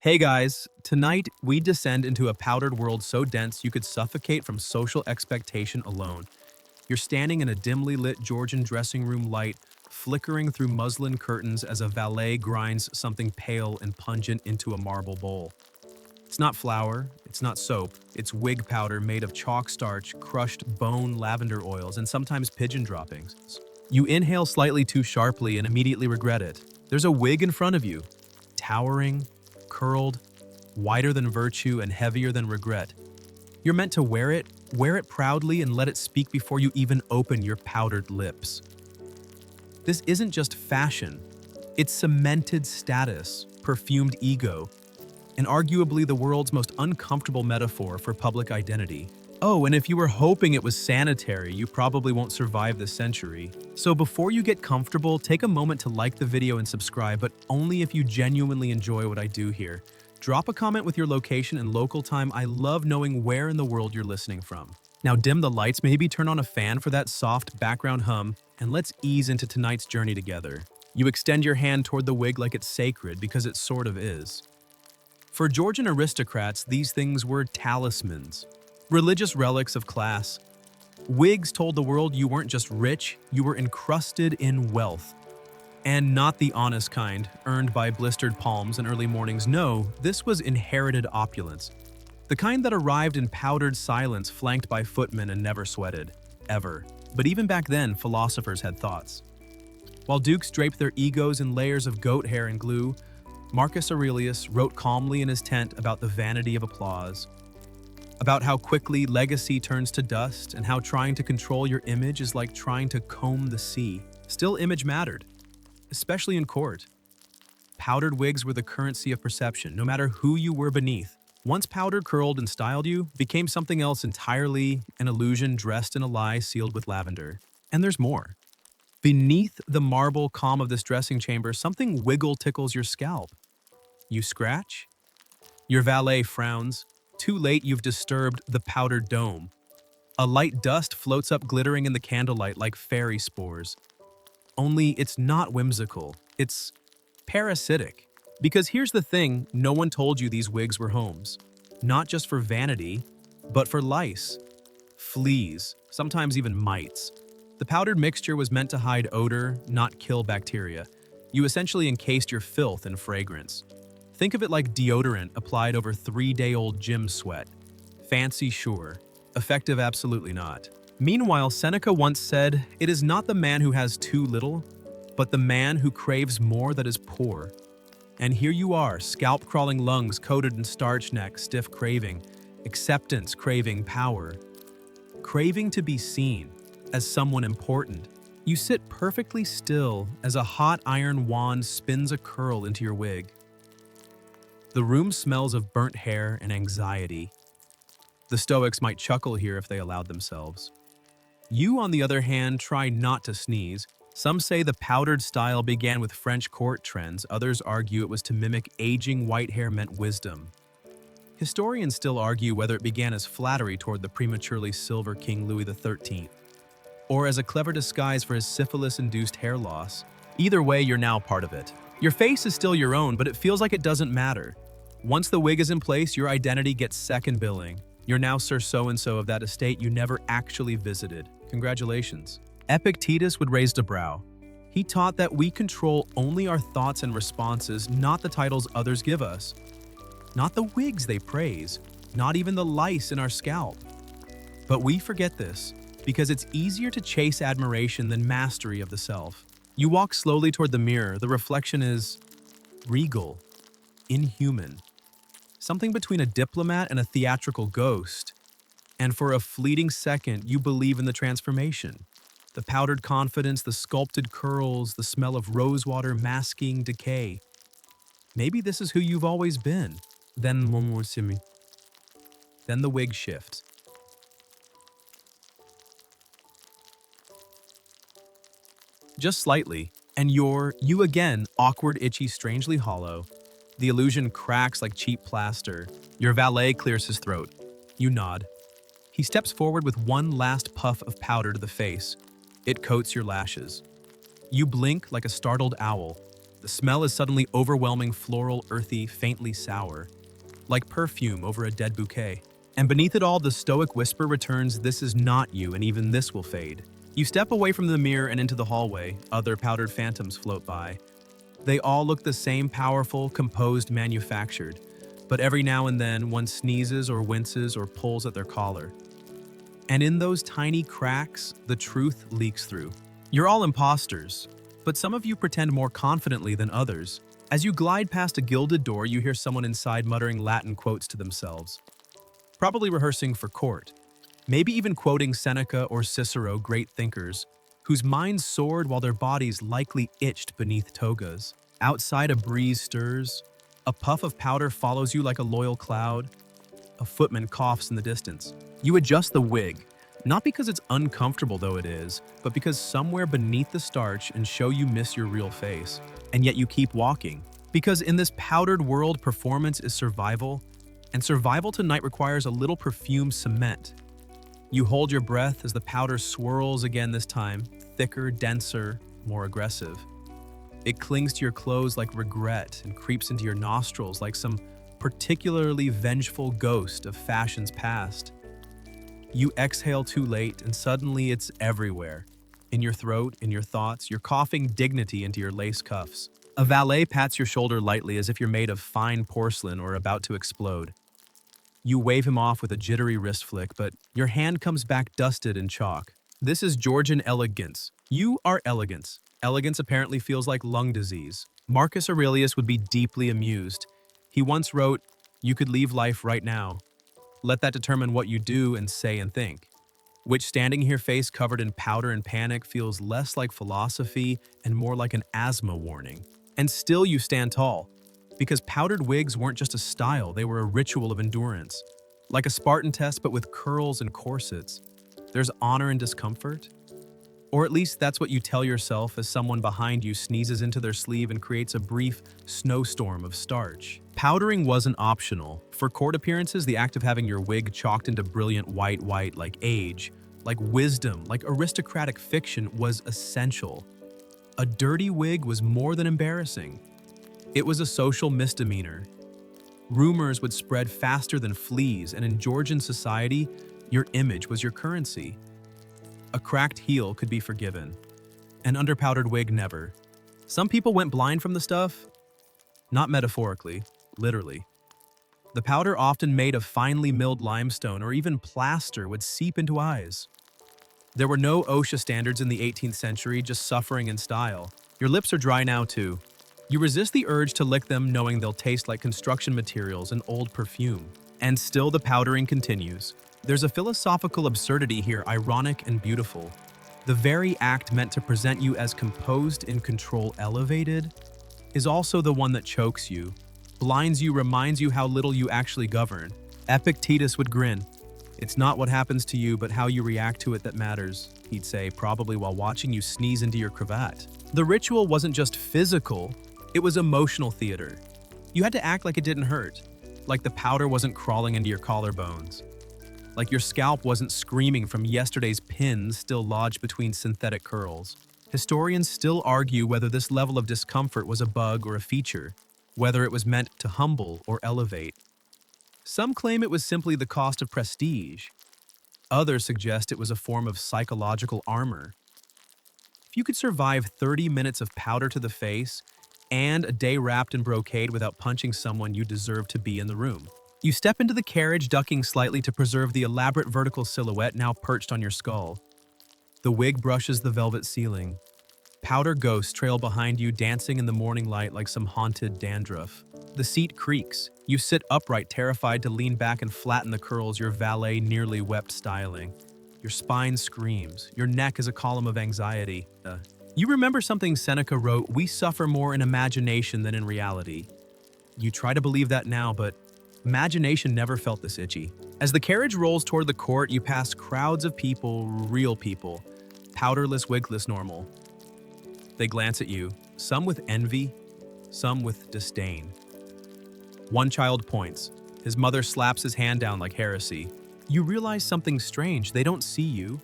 Hey guys, tonight we descend into a powdered world so dense you could suffocate from social expectation alone. You're standing in a dimly lit Georgian dressing room light, flickering through muslin curtains as a valet grinds something pale and pungent into a marble bowl. It's not flour, it's not soap, it's wig powder made of chalk starch, crushed bone lavender oils, and sometimes pigeon droppings. You inhale slightly too sharply and immediately regret it. There's a wig in front of you, towering, curled, wider than virtue and heavier than regret. You're meant to wear it proudly and let it speak before you even open your powdered lips. This isn't just fashion, it's cemented status, perfumed ego, and arguably the world's most uncomfortable metaphor for public identity. Oh, and if you were hoping it was sanitary, you probably won't survive this century. So before you get comfortable, take a moment to like the video and subscribe, but only if you genuinely enjoy what I do here. Drop a comment with your location and local time. I love knowing where in the world you're listening from. Now dim the lights, maybe turn on a fan for that soft background hum, and let's ease into tonight's journey together. You extend your hand toward the wig like it's sacred, because it sort of is. For Georgian aristocrats, these things were talismans, religious relics of class. Wigs told the world you weren't just rich, you were encrusted in wealth. And not the honest kind, earned by blistered palms and early mornings. No, this was inherited opulence. The kind that arrived in powdered silence, flanked by footmen and never sweated. Ever. But even back then, philosophers had thoughts. While dukes draped their egos in layers of goat hair and glue, Marcus Aurelius wrote calmly in his tent about the vanity of applause, about how quickly legacy turns to dust, and how trying to control your image is like trying to comb the sea. Still, image mattered, especially in court. Powdered wigs were the currency of perception, no matter who you were beneath. Once powder curled and styled you, became something else entirely, an illusion dressed in a lie sealed with lavender. And there's more. Beneath the marble calm of this dressing chamber, something wiggle tickles your scalp. You scratch? Your valet frowns. Too late, you've disturbed the powdered dome. A light dust floats up glittering in the candlelight like fairy spores. Only it's not whimsical, it's parasitic. Because here's the thing, no one told you these wigs were homes. Not just for vanity, but for lice, fleas, sometimes even mites. The powdered mixture was meant to hide odor, not kill bacteria. You essentially encased your filth in fragrance. Think of it like deodorant applied over 3-day-old gym sweat. Fancy, sure. Effective, absolutely not. Meanwhile, Seneca once said, "It is not the man who has too little, but the man who craves more that is poor." And here you are, scalp-crawling lungs coated in starch, neck, stiff craving, acceptance craving power, craving to be seen as someone important. You sit perfectly still as a hot iron wand spins a curl into your wig. The room smells of burnt hair and anxiety. The Stoics might chuckle here if they allowed themselves. You, on the other hand, try not to sneeze. Some say the powdered style began with French court trends. Others argue it was to mimic aging white hair meant wisdom. Historians still argue whether it began as flattery toward the prematurely silver King Louis XIII, or as a clever disguise for his syphilis-induced hair loss. Either way, you're now part of it. Your face is still your own, but it feels like it doesn't matter. Once the wig is in place, your identity gets second billing. You're now Sir So-and-so of that estate you never actually visited. Congratulations. Epictetus would raise a brow. He taught that we control only our thoughts and responses, not the titles others give us. Not the wigs they praise, not even the lice in our scalp. But we forget this, because it's easier to chase admiration than mastery of the self. You walk slowly toward the mirror. The reflection is regal, inhuman, something between a diplomat and a theatrical ghost. And for a fleeting second, you believe in the transformation. The powdered confidence, the sculpted curls, the smell of rosewater masking decay. Maybe this is who you've always been. Then the wig shifts. Just slightly, and you again, awkward, itchy, strangely hollow. The illusion cracks like cheap plaster. Your valet clears his throat. You nod. He steps forward with one last puff of powder to the face. It coats your lashes. You blink like a startled owl. The smell is suddenly overwhelming, floral, earthy, faintly sour, like perfume over a dead bouquet. And beneath it all, the stoic whisper returns, "This is not you, and even this will fade." You step away from the mirror and into the hallway. Other powdered phantoms float by. They all look the same, powerful, composed, manufactured. But every now and then, one sneezes or winces or pulls at their collar. And in those tiny cracks, the truth leaks through. You're all imposters, but some of you pretend more confidently than others. As you glide past a gilded door, you hear someone inside muttering Latin quotes to themselves, probably rehearsing for court. Maybe even quoting Seneca or Cicero, great thinkers, whose minds soared while their bodies likely itched beneath togas. Outside, a breeze stirs. A puff of powder follows you like a loyal cloud. A footman coughs in the distance. You adjust the wig, not because it's uncomfortable, though it is, but because somewhere beneath the starch and show you miss your real face. And yet you keep walking. Because in this powdered world, performance is survival, and survival tonight requires a little perfumed cement. You hold your breath as the powder swirls again, this time, thicker, denser, more aggressive. It clings to your clothes like regret and creeps into your nostrils like some particularly vengeful ghost of fashion's past. You exhale too late, and suddenly it's everywhere. In your throat, in your thoughts, you're coughing dignity into your lace cuffs. A valet pats your shoulder lightly as if you're made of fine porcelain or about to explode. You wave him off with a jittery wrist flick, but your hand comes back dusted in chalk. This is Georgian elegance. You are elegance. Elegance apparently feels like lung disease. Marcus Aurelius would be deeply amused. He once wrote, "You could leave life right now. Let that determine what you do and say and think." Which, standing here face covered in powder and panic, feels less like philosophy and more like an asthma warning. And still you stand tall. Because powdered wigs weren't just a style, they were a ritual of endurance. Like a Spartan test, but with curls and corsets. There's honor in discomfort. Or at least that's what you tell yourself as someone behind you sneezes into their sleeve and creates a brief snowstorm of starch. Powdering wasn't optional. For court appearances, the act of having your wig chalked into brilliant white like age, like wisdom, like aristocratic fiction was essential. A dirty wig was more than embarrassing. It was a social misdemeanor. Rumors would spread faster than fleas, and in Georgian society, your image was your currency. A cracked heel could be forgiven. An underpowdered wig, never. Some people went blind from the stuff. Not metaphorically, literally. The powder, often made of finely milled limestone or even plaster, would seep into eyes. There were no OSHA standards in the 18th century, just suffering and style. Your lips are dry now, too. You resist the urge to lick them, knowing they'll taste like construction materials and old perfume. And still the powdering continues. There's a philosophical absurdity here, ironic and beautiful. The very act meant to present you as composed, in control, elevated, is also the one that chokes you, blinds you, reminds you how little you actually govern. Epictetus would grin. "It's not what happens to you, but how you react to it that matters," he'd say, probably while watching you sneeze into your cravat. The ritual wasn't just physical, it was emotional theater. You had to act like it didn't hurt, like the powder wasn't crawling into your collarbones, like your scalp wasn't screaming from yesterday's pins still lodged between synthetic curls. Historians still argue whether this level of discomfort was a bug or a feature, whether it was meant to humble or elevate. Some claim it was simply the cost of prestige. Others suggest it was a form of psychological armor. If you could survive 30 minutes of powder to the face and a day wrapped in brocade without punching someone, you deserve to be in the room. You step into the carriage, ducking slightly to preserve the elaborate vertical silhouette now perched on your skull. The wig brushes the velvet ceiling. Powder ghosts trail behind you, dancing in the morning light like some haunted dandruff. The seat creaks. You sit upright, terrified to lean back and flatten the curls your valet nearly wept styling. Your spine screams. Your neck is a column of anxiety. You remember something Seneca wrote, "We suffer more in imagination than in reality." You try to believe that now, but imagination never felt this itchy. As the carriage rolls toward the court, you pass crowds of people, real people, powderless, wigless, normal. They glance at you, some with envy, some with disdain. One child points. His mother slaps his hand down like heresy. You realize something strange. They don't see you.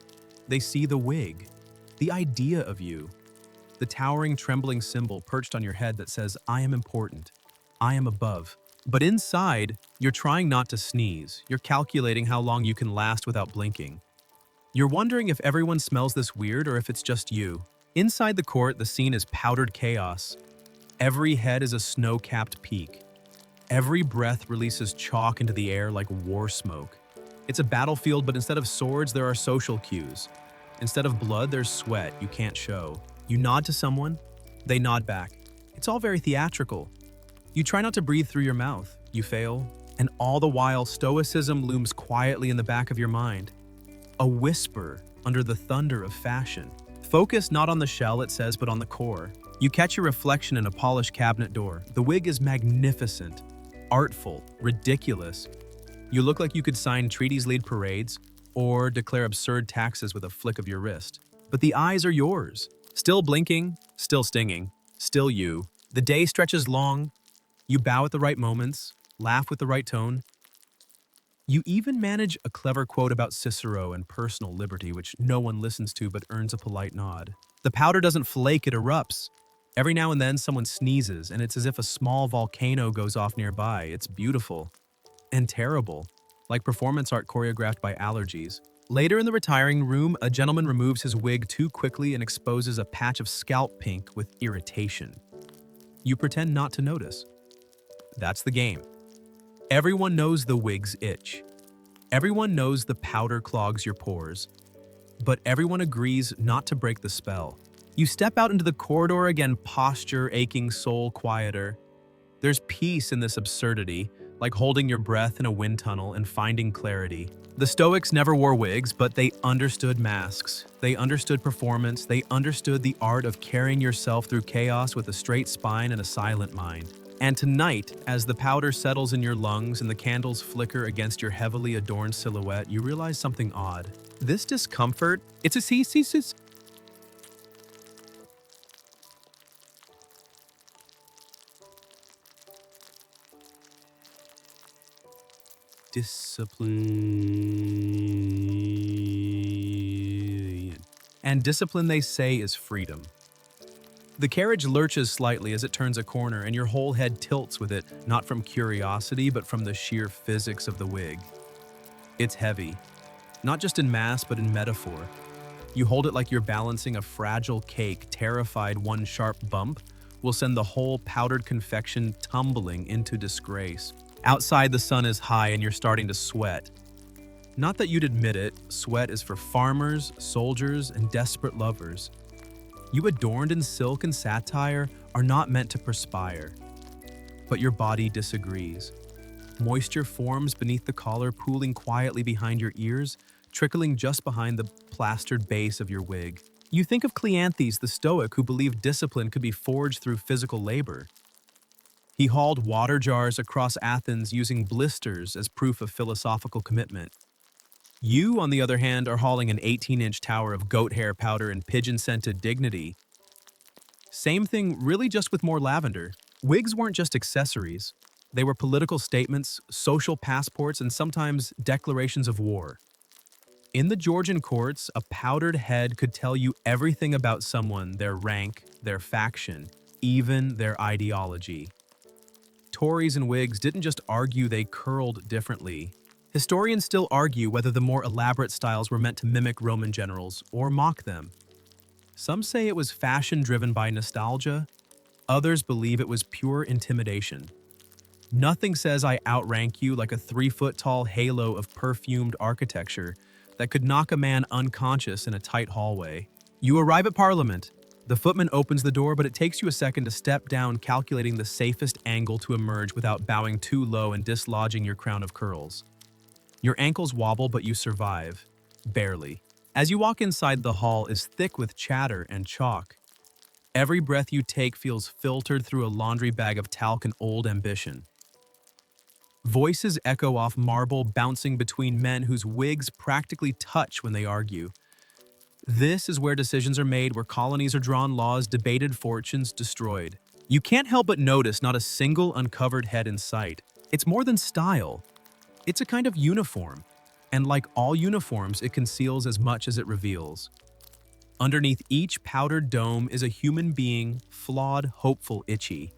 They see the wig, the idea of you. the towering, trembling symbol perched on your head that says, I am important. I am above. But inside, you're trying not to sneeze. You're calculating how long you can last without blinking. You're wondering if everyone smells this weird or if it's just you. Inside the court, the scene is powdered chaos. Every head is a snow-capped peak. Every breath releases chalk into the air like war smoke. It's a battlefield, but instead of swords, there are social cues. Instead of blood, there's sweat you can't show. You nod to someone, they nod back. It's all very theatrical. You try not to breathe through your mouth. You fail. And all the while, Stoicism looms quietly in the back of your mind. A whisper under the thunder of fashion. Focus not on the shell, it says, but on the core. You catch your reflection in a polished cabinet door. The wig is magnificent, artful, ridiculous. You look like you could sign treaties lead parades or declare absurd taxes with a flick of your wrist. But the eyes are yours. Still blinking, still stinging, still you. The day stretches long. You bow at the right moments, laugh with the right tone. You even manage a clever quote about Cicero and personal liberty, which no one listens to but earns a polite nod. The powder doesn't flake, it erupts. Every now and then someone sneezes, and it's as if a small volcano goes off nearby. It's beautiful and terrible, like performance art choreographed by allergies. Later in the retiring room, a gentleman removes his wig too quickly and exposes a patch of scalp pink with irritation. You pretend not to notice. That's the game. Everyone knows the wig's itch. Everyone knows the powder clogs your pores. But everyone agrees not to break the spell. You step out into the corridor again, posture, aching soul quieter. There's peace in this absurdity, like holding your breath in a wind tunnel and finding clarity. The Stoics never wore wigs, but they understood masks. They understood performance. They understood the art of carrying yourself through chaos with a straight spine and a silent mind. And tonight, as the powder settles in your lungs and the candles flicker against your heavily adorned silhouette, you realize something odd. This discomfort, it's a discipline. And discipline, they say, is freedom. The carriage lurches slightly as it turns a corner, and your whole head tilts with it, not from curiosity, but from the sheer physics of the wig. It's heavy, not just in mass, but in metaphor. You hold it like you're balancing a fragile cake, terrified one sharp bump will send the whole powdered confection tumbling into disgrace. Outside, the sun is high and you're starting to sweat. Not that you'd admit it, sweat is for farmers, soldiers, and desperate lovers. You adorned in silk and satire are not meant to perspire. But your body disagrees. Moisture forms beneath the collar, pooling quietly behind your ears, trickling just behind the plastered base of your wig. You think of Cleanthes, the Stoic, who believed discipline could be forged through physical labor. He hauled water jars across Athens using blisters as proof of philosophical commitment. You, on the other hand, are hauling an 18-inch tower of goat hair powder and pigeon-scented dignity. Same thing, really, just with more lavender. Wigs weren't just accessories. They were political statements, social passports, and sometimes declarations of war. In the Georgian courts, a powdered head could tell you everything about someone, their rank, their faction, even their ideology. Tories and Whigs didn't just argue, they curled differently. Historians still argue whether the more elaborate styles were meant to mimic Roman generals or mock them. Some say it was fashion driven by nostalgia. Others believe it was pure intimidation. Nothing says I outrank you like a 3-foot-tall halo of perfumed architecture that could knock a man unconscious in a tight hallway. You arrive at Parliament. The footman opens the door, but it takes you a second to step down, calculating the safest angle to emerge without bowing too low and dislodging your crown of curls. Your ankles wobble, but you survive. Barely. As you walk inside, the hall is thick with chatter and chalk. Every breath you take feels filtered through a laundry bag of talc and old ambition. Voices echo off marble, bouncing between men whose wigs practically touch when they argue. This is where decisions are made, where colonies are drawn, laws debated, fortunes destroyed. You can't help but notice not a single uncovered head in sight. It's more than style. It's a kind of uniform. And like all uniforms, it conceals as much as it reveals. Underneath each powdered dome is a human being, flawed, hopeful, itchy.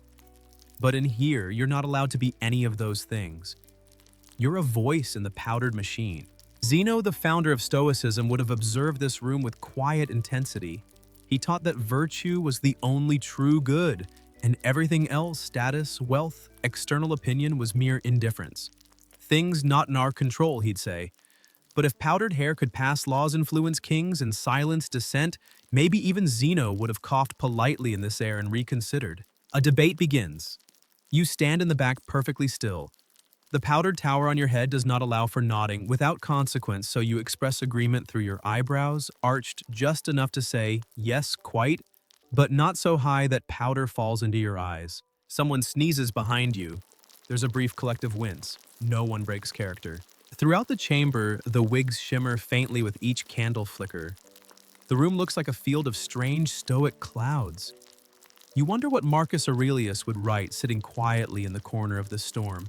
But in here, you're not allowed to be any of those things. You're a voice in the powdered machine. Zeno, the founder of Stoicism, would have observed this room with quiet intensity. He taught that virtue was the only true good, and everything else, status, wealth, external opinion, was mere indifference. Things not in our control, he'd say. But if powdered hair could pass laws, influence kings, and silence dissent, maybe even Zeno would have coughed politely in this air and reconsidered. A debate begins. You stand in the back perfectly still. The powdered tower on your head does not allow for nodding without consequence, so you express agreement through your eyebrows, arched just enough to say, yes, quite, but not so high that powder falls into your eyes. Someone sneezes behind you. There's a brief collective wince. No one breaks character. Throughout the chamber, the wigs shimmer faintly with each candle flicker. The room looks like a field of strange Stoic clouds. You wonder what Marcus Aurelius would write sitting quietly in the corner of the storm.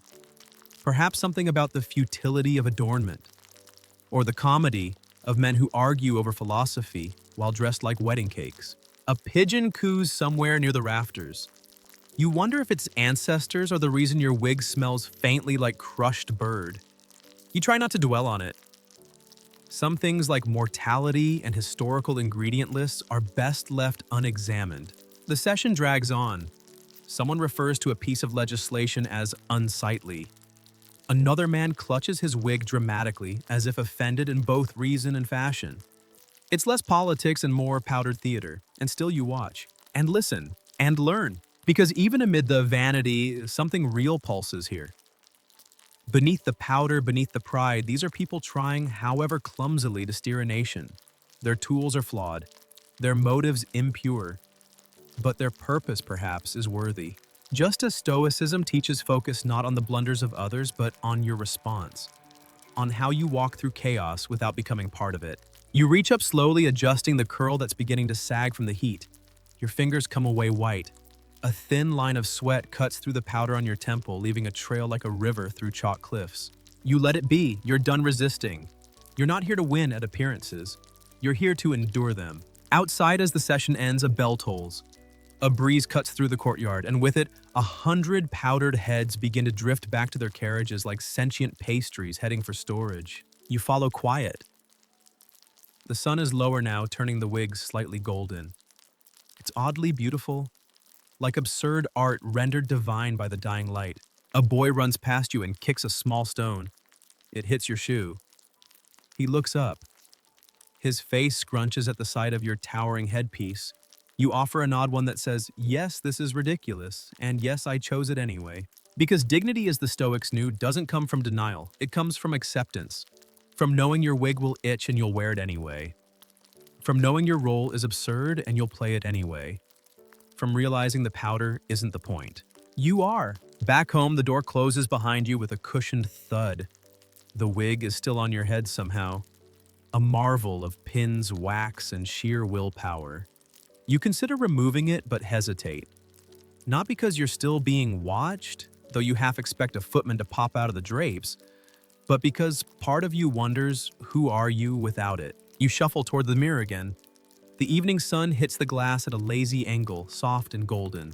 Perhaps something about the futility of adornment, or the comedy of men who argue over philosophy while dressed like wedding cakes. A pigeon coos somewhere near the rafters. You wonder if its ancestors are the reason your wig smells faintly like crushed bird. You try not to dwell on it. Some things like mortality and historical ingredient lists are best left unexamined. The session drags on. Someone refers to a piece of legislation as unsightly. Another man clutches his wig dramatically, as if offended in both reason and fashion. It's less politics and more powdered theater, and still you watch, and listen, and learn, because even amid the vanity, something real pulses here. Beneath the powder, beneath the pride, these are people trying, however clumsily, to steer a nation. Their tools are flawed, their motives impure, but their purpose, perhaps, is worthy. Just as Stoicism teaches focus not on the blunders of others, but on your response, on how you walk through chaos without becoming part of it. You reach up slowly, adjusting the curl that's beginning to sag from the heat. Your fingers come away white. A thin line of sweat cuts through the powder on your temple, leaving a trail like a river through chalk cliffs. You let it be. You're done resisting. You're not here to win at appearances. You're here to endure them. Outside, as the session ends, a bell tolls. A breeze cuts through the courtyard, and with it, 100 powdered heads begin to drift back to their carriages like sentient pastries heading for storage. You follow quiet. The sun is lower now, turning the wigs slightly golden. It's oddly beautiful, like absurd art rendered divine by the dying light. A boy runs past you and kicks a small stone. It hits your shoe. He looks up. His face scrunches at the sight of your towering headpiece. You offer an odd one that says, yes, this is ridiculous, and yes, I chose it anyway. Because dignity, as the Stoics knew, doesn't come from denial. It comes from acceptance. From knowing your wig will itch and you'll wear it anyway. From knowing your role is absurd and you'll play it anyway. From realizing the powder isn't the point. You are. Back home, the door closes behind you with a cushioned thud. The wig is still on your head somehow. A marvel of pins, wax, and sheer willpower. You consider removing it, but hesitate. Not because you're still being watched, though you half expect a footman to pop out of the drapes, but because part of you wonders, who are you without it? You shuffle toward the mirror again. The evening sun hits the glass at a lazy angle, soft and golden.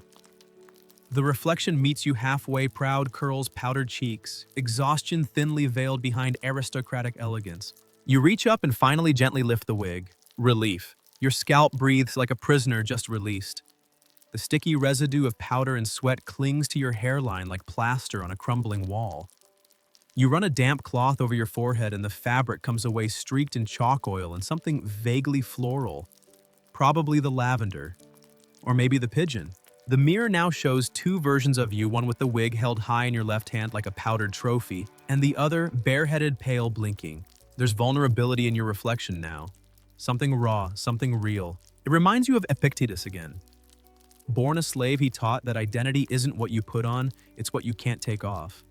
The reflection meets you halfway, proud curls, powdered cheeks, exhaustion thinly veiled behind aristocratic elegance. You reach up and finally gently lift the wig. Relief. Your scalp breathes like a prisoner just released. The sticky residue of powder and sweat clings to your hairline like plaster on a crumbling wall. You run a damp cloth over your forehead and the fabric comes away streaked in chalk oil and something vaguely floral. Probably the lavender. Or maybe the pigeon. The mirror now shows two versions of you, one with the wig held high in your left hand like a powdered trophy, and the other bareheaded, pale, blinking. There's vulnerability in your reflection now. Something raw, something real. It reminds you of Epictetus again. Born a slave, he taught that identity isn't what you put on, it's what you can't take off.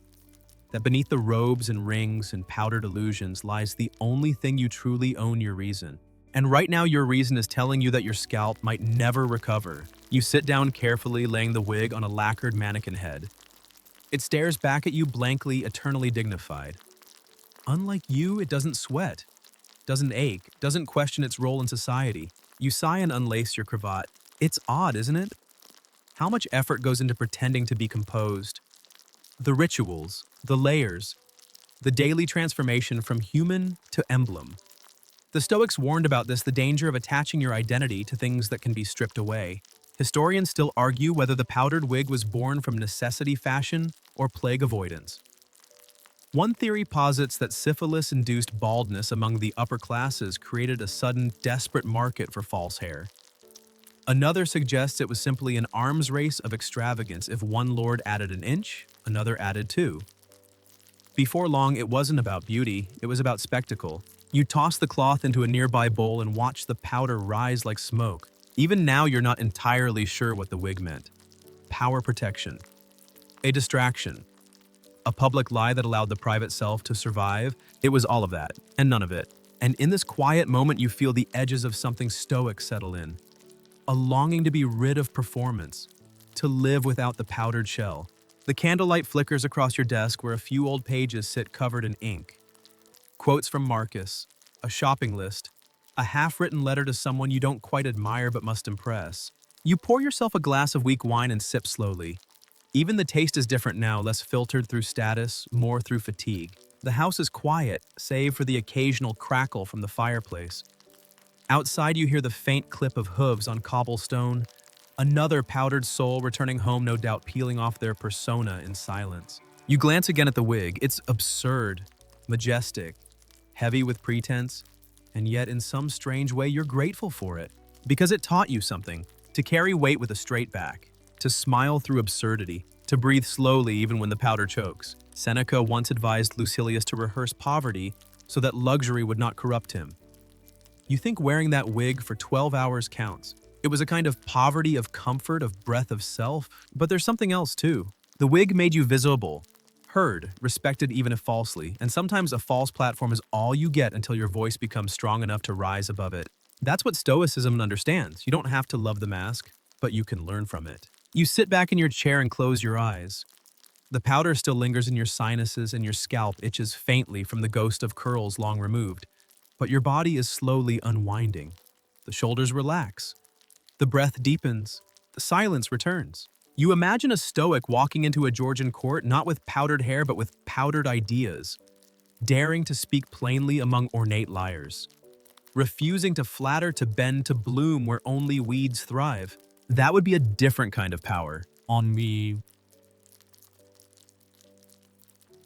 That beneath the robes and rings and powdered illusions lies the only thing you truly own, your reason. And right now your reason is telling you that your scalp might never recover. You sit down carefully, laying the wig on a lacquered mannequin head. It stares back at you blankly, eternally dignified. Unlike you, it doesn't sweat, doesn't ache, doesn't question its role in society. You sigh and unlace your cravat. It's odd, isn't it? How much effort goes into pretending to be composed? The rituals, the layers, the daily transformation from human to emblem. The Stoics warned about this, the danger of attaching your identity to things that can be stripped away. Historians still argue whether the powdered wig was born from necessity fashion or plague avoidance. One theory posits that syphilis-induced baldness among the upper classes created a sudden, desperate market for false hair. Another suggests it was simply an arms race of extravagance. If one lord added an inch, another added two. Before long, it wasn't about beauty, it was about spectacle. You toss the cloth into a nearby bowl and watch the powder rise like smoke. Even now, you're not entirely sure what the wig meant. Power protection. A distraction. A public lie that allowed the private self to survive. It was all of that, and none of it. And in this quiet moment, you feel the edges of something Stoic settle in. A longing to be rid of performance, to live without the powdered shell. The candlelight flickers across your desk where a few old pages sit covered in ink. Quotes from Marcus, a shopping list, a half-written letter to someone you don't quite admire but must impress. You pour yourself a glass of weak wine and sip slowly. Even the taste is different now, less filtered through status, more through fatigue. The house is quiet, save for the occasional crackle from the fireplace. Outside you hear the faint clip of hooves on cobblestone, another powdered soul returning home, no doubt peeling off their persona in silence. You glance again at the wig. It's absurd, majestic, heavy with pretense, and yet in some strange way you're grateful for it. Because it taught you something, to carry weight with a straight back, to smile through absurdity, to breathe slowly even when the powder chokes. Seneca once advised Lucilius to rehearse poverty so that luxury would not corrupt him. You think wearing that wig for 12 hours counts. It was a kind of poverty of comfort, of breath of self, but there's something else too. The wig made you visible, heard, respected even if falsely, and sometimes a false platform is all you get until your voice becomes strong enough to rise above it. That's what Stoicism understands. You don't have to love the mask, but you can learn from it. You sit back in your chair and close your eyes. The powder still lingers in your sinuses and your scalp itches faintly from the ghost of curls long removed. But your body is slowly unwinding. The shoulders relax. The breath deepens. The silence returns. You imagine a Stoic walking into a Georgian court not with powdered hair but with powdered ideas, daring to speak plainly among ornate liars, refusing to flatter, to bend, to bloom where only weeds thrive. That would be a different kind of power. On me.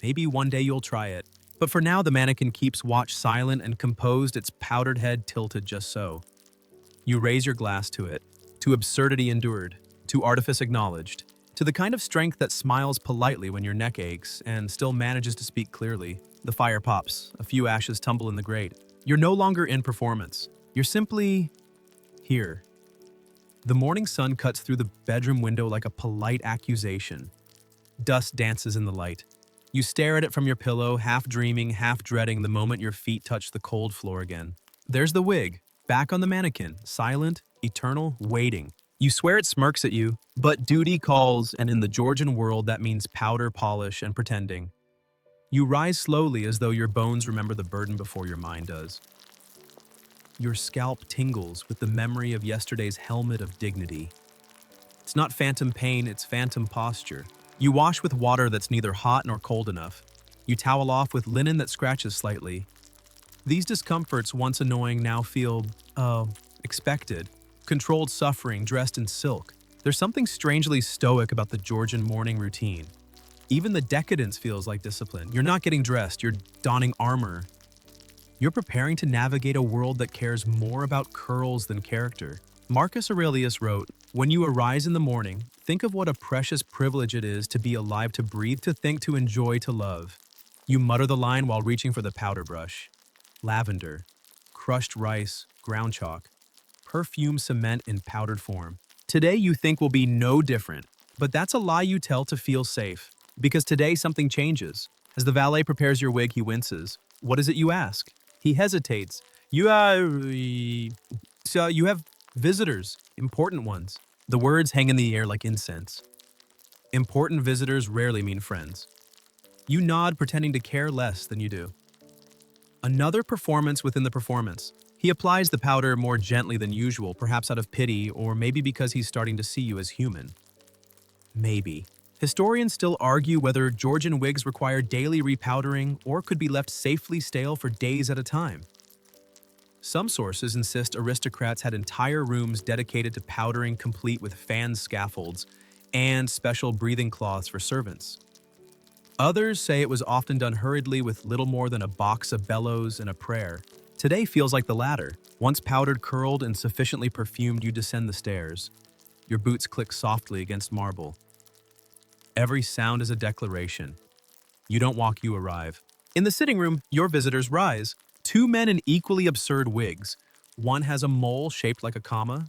Maybe one day you'll try it. But for now, the mannequin keeps watch, silent and composed, its powdered head tilted just so. You raise your glass to it, to absurdity endured, to artifice acknowledged, to the kind of strength that smiles politely when your neck aches and still manages to speak clearly. The fire pops, a few ashes tumble in the grate. You're no longer in performance. You're simply here. The morning sun cuts through the bedroom window like a polite accusation. Dust dances in the light. You stare at it from your pillow, half dreaming, half dreading the moment your feet touch the cold floor again. There's the wig, back on the mannequin, silent, eternal, waiting. You swear it smirks at you, but duty calls, and in the Georgian world that means powder, polish, and pretending. You rise slowly as though your bones remember the burden before your mind does. Your scalp tingles with the memory of yesterday's helmet of dignity. It's not phantom pain, it's phantom posture. You wash with water that's neither hot nor cold enough. You towel off with linen that scratches slightly. These discomforts, once annoying, now feel, expected. Controlled suffering dressed in silk. There's something strangely stoic about the Georgian morning routine. Even the decadence feels like discipline. You're not getting dressed, you're donning armor. You're preparing to navigate a world that cares more about curls than character. Marcus Aurelius wrote, "When you arise in the morning, think of what a precious privilege it is to be alive, to breathe, to think, to enjoy, to love." You mutter the line while reaching for the powder brush. Lavender, crushed rice, ground chalk, perfumed cement in powdered form. Today you think will be no different, but that's a lie you tell to feel safe. Because today something changes. As the valet prepares your wig, he winces. "What is it you ask?" He hesitates. You have visitors, important ones." The words hang in the air like incense. Important visitors rarely mean friends. You nod, pretending to care less than you do. Another performance within the performance. He applies the powder more gently than usual, perhaps out of pity, or maybe because he's starting to see you as human. Maybe. Historians still argue whether Georgian wigs require daily repowdering or could be left safely stale for days at a time. Some sources insist aristocrats had entire rooms dedicated to powdering, complete with fan scaffolds and special breathing cloths for servants. Others say it was often done hurriedly with little more than a box of bellows and a prayer. Today feels like the latter. Once powdered, curled, and sufficiently perfumed, you descend the stairs. Your boots click softly against marble. Every sound is a declaration. You don't walk, you arrive. In the sitting room, your visitors rise. Two men in equally absurd wigs. One has a mole shaped like a comma.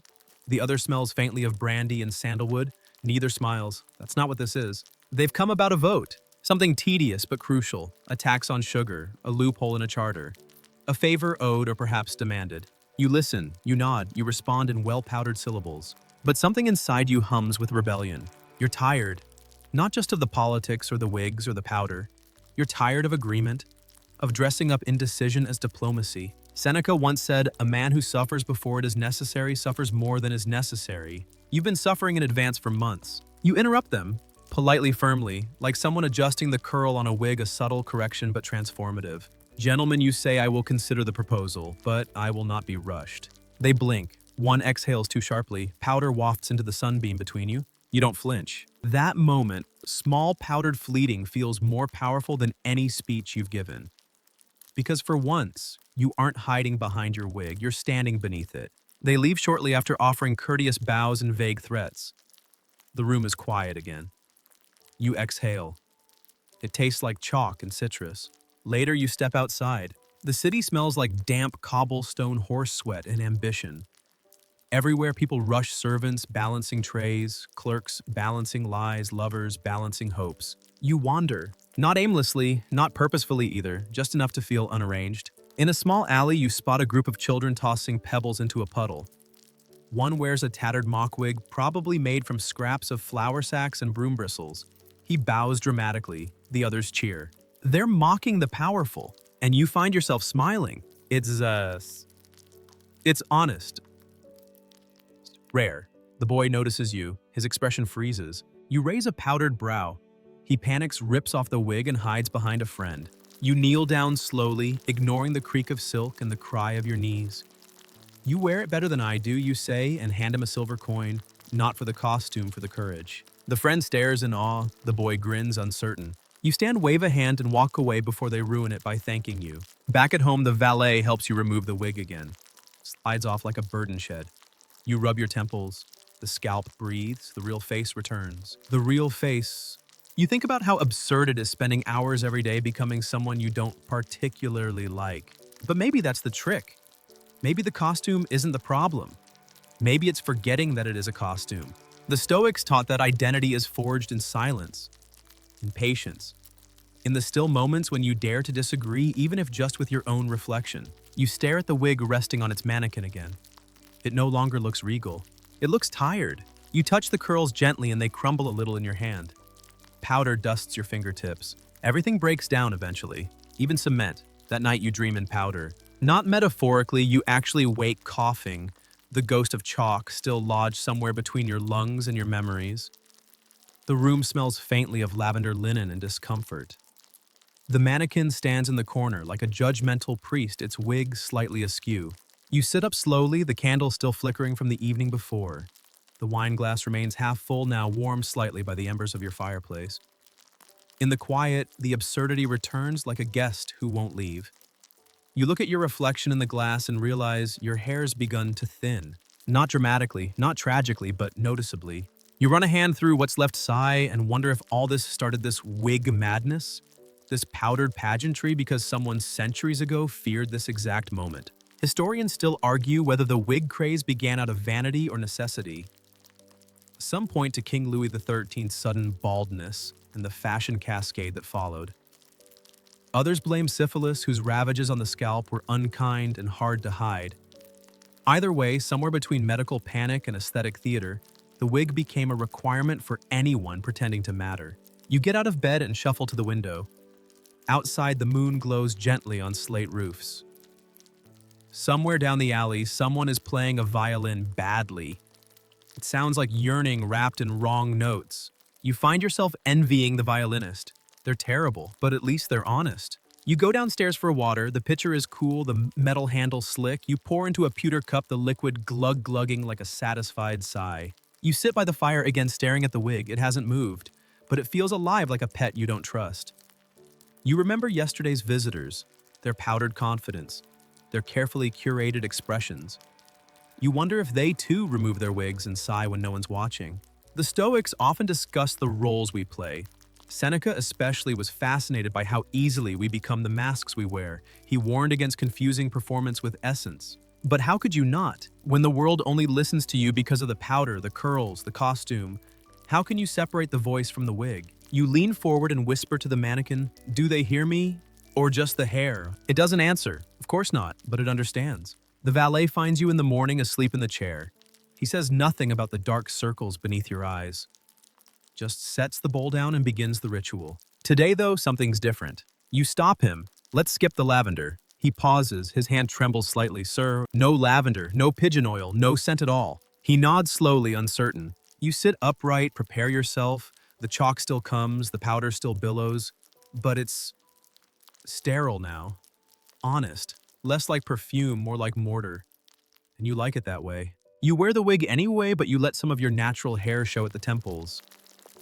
The other smells faintly of brandy and sandalwood. Neither smiles. That's not what this is. They've come about a vote. Something tedious but crucial. A tax on sugar. A loophole in a charter. A favor owed or perhaps demanded. You listen, you nod, you respond in well-powdered syllables. But something inside you hums with rebellion. You're tired. Not just of the politics or the wigs or the powder. You're tired of agreement, of dressing up indecision as diplomacy. Seneca once said, "A man who suffers before it is necessary suffers more than is necessary." You've been suffering in advance for months. You interrupt them, politely, firmly, like someone adjusting the curl on a wig, a subtle correction but transformative. "Gentlemen, you say, I will consider the proposal, but I will not be rushed." They blink. One exhales too sharply. Powder wafts into the sunbeam between you. You don't flinch. That moment, small powdered fleeting, feels more powerful than any speech you've given. Because for once, you aren't hiding behind your wig, you're standing beneath it. They leave shortly after offering courteous bows and vague threats. The room is quiet again. You exhale. It tastes like chalk and citrus. Later, you step outside. The city smells like damp cobblestone, horse sweat, and ambition. Everywhere, people rush servants balancing trays, clerks balancing lies, lovers balancing hopes. You wander. Not aimlessly, not purposefully either, just enough to feel unarranged. In a small alley, you spot a group of children tossing pebbles into a puddle. One wears a tattered mock wig, probably made from scraps of flour sacks and broom bristles. He bows dramatically. The others cheer. They're mocking the powerful, and you find yourself smiling. It's honest. Rare. The boy notices you. His expression freezes. You raise a powdered brow. He panics, rips off the wig, and hides behind a friend. You kneel down slowly, ignoring the creak of silk and the cry of your knees. "You wear it better than I do," you say, and hand him a silver coin. Not for the costume, for the courage. The friend stares in awe. The boy grins, uncertain. You stand, wave a hand, and walk away before they ruin it by thanking you. Back at home, the valet helps you remove the wig again. Slides off like a burden shed. You rub your temples. The scalp breathes. The real face returns. The real face. You think about how absurd it is spending hours every day becoming someone you don't particularly like. But maybe that's the trick. Maybe the costume isn't the problem. Maybe it's forgetting that it is a costume. The Stoics taught that identity is forged in silence, in patience, in the still moments when you dare to disagree, even if just with your own reflection. You stare at the wig resting on its mannequin again. It no longer looks regal. It looks tired. You touch the curls gently and they crumble a little in your hand. Powder dusts your fingertips. Everything breaks down eventually, even cement. That night you dream in powder. Not metaphorically, you actually wake coughing, the ghost of chalk still lodged somewhere between your lungs and your memories. The room smells faintly of lavender linen and discomfort. The mannequin stands in the corner like a judgmental priest, its wig slightly askew. You sit up slowly, the candle still flickering from the evening before. The wine glass remains half full, now warmed slightly by the embers of your fireplace. In the quiet, the absurdity returns like a guest who won't leave. You look at your reflection in the glass and realize your hair's begun to thin. Not dramatically, not tragically, but noticeably. You run a hand through what's left, sigh, and wonder if all this started this wig madness, this powdered pageantry because someone centuries ago feared this exact moment. Historians still argue whether the wig craze began out of vanity or necessity. Some point to King Louis XIII's sudden baldness and the fashion cascade that followed. Others blame syphilis, whose ravages on the scalp were unkind and hard to hide. Either way, somewhere between medical panic and aesthetic theater, the wig became a requirement for anyone pretending to matter. You get out of bed and shuffle to the window. Outside, the moon glows gently on slate roofs. Somewhere down the alley, someone is playing a violin badly. It sounds like yearning wrapped in wrong notes. You find yourself envying the violinist. They're terrible, but at least they're honest. You go downstairs for water, the pitcher is cool, the metal handle slick. You pour into a pewter cup, the liquid glug-glugging like a satisfied sigh. You sit by the fire again staring at the wig. It hasn't moved, but it feels alive like a pet you don't trust. You remember yesterday's visitors, their powdered confidence, their carefully curated expressions. You wonder if they too remove their wigs and sigh when no one's watching. The Stoics often discuss the roles we play. Seneca especially was fascinated by how easily we become the masks we wear. He warned against confusing performance with essence. But how could you not? When the world only listens to you because of the powder, the curls, the costume, how can you separate the voice from the wig? You lean forward and whisper to the mannequin, "Do they hear me? Or just the hair?" It doesn't answer. Of course not, but it understands. The valet finds you in the morning asleep in the chair. He says nothing about the dark circles beneath your eyes. Just sets the bowl down and begins the ritual. Today, though, something's different. You stop him. "Let's skip the lavender." He pauses, his hand trembles slightly. "Sir, no lavender, no pigeon oil, no scent at all." He nods slowly, uncertain. You sit upright, prepare yourself. The chalk still comes, the powder still billows. But it's sterile now. Honest. Less like perfume, more like mortar. And you like it that way. You wear the wig anyway, but you let some of your natural hair show at the temples.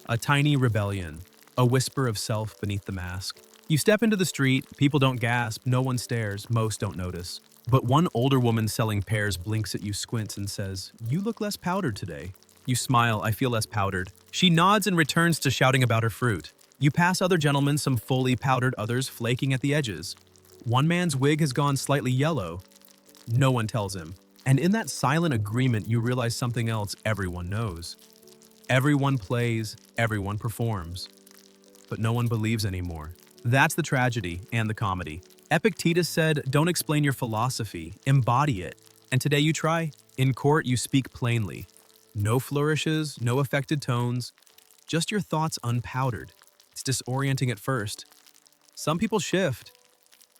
A tiny rebellion, a whisper of self beneath the mask. You step into the street, people don't gasp, no one stares, most don't notice. But one older woman selling pears blinks at you, squints, and says, "You look less powdered today." You smile, "I feel less powdered." She nods and returns to shouting about her fruit. You pass other gentlemen, some fully powdered, others flaking at the edges. One man's wig has gone slightly yellow. No one tells him. And in that silent agreement, you realize something else everyone knows. Everyone plays, everyone performs. But no one believes anymore. That's the tragedy and the comedy. Epictetus said, "Don't explain your philosophy, embody it." And today you try. In court, you speak plainly. No flourishes, no affected tones, just your thoughts unpowdered. It's disorienting at first. Some people shift.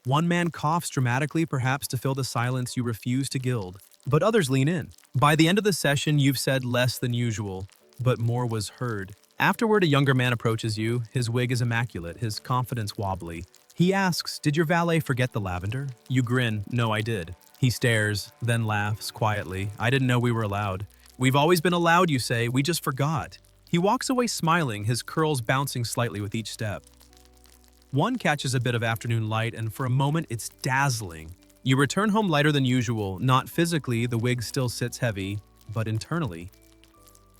One man coughs dramatically, perhaps to fill the silence you refuse to gild. But others lean in. By the end of the session, you've said less than usual, but more was heard. Afterward, a younger man approaches you. His wig is immaculate, his confidence wobbly. He asks, "Did your valet forget the lavender?" You grin, "No, I did." He stares, then laughs quietly. "I didn't know we were allowed." "We've always been allowed," you say, "we just forgot." He walks away smiling, his curls bouncing slightly with each step. One catches a bit of afternoon light, and for a moment it's dazzling. You return home lighter than usual. Not physically, the wig still sits heavy, but internally.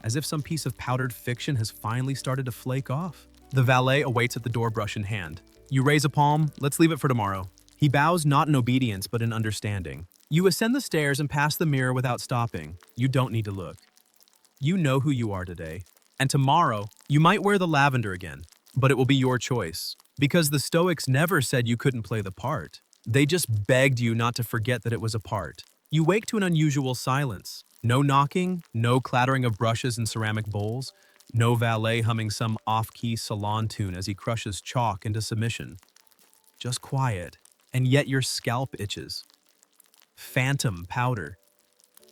As if some piece of powdered fiction has finally started to flake off. The valet awaits at the door, brush in hand. You raise a palm, "Let's leave it for tomorrow." He bows not in obedience, but in understanding. You ascend the stairs and pass the mirror without stopping. You don't need to look. You know who you are today. And tomorrow, you might wear the lavender again, but it will be your choice. Because the Stoics never said you couldn't play the part. They just begged you not to forget that it was a part. You wake to an unusual silence. No knocking, no clattering of brushes and ceramic bowls, no valet humming some off-key salon tune as he crushes chalk into submission. Just quiet, and yet your scalp itches. Phantom powder.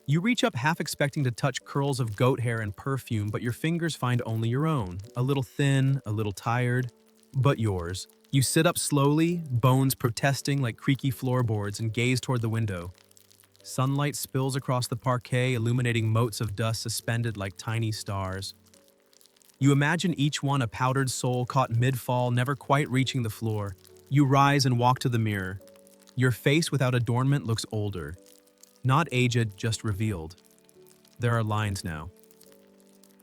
You reach up half expecting to touch curls of goat hair and perfume, but your fingers find only your own. A little thin, a little tired, but yours. You sit up slowly, bones protesting like creaky floorboards, and gaze toward the window. Sunlight spills across the parquet, illuminating motes of dust suspended like tiny stars. You imagine each one a powdered soul caught mid-fall, never quite reaching the floor. You rise and walk to the mirror. Your face without adornment looks older. Not aged, just revealed. There are lines now.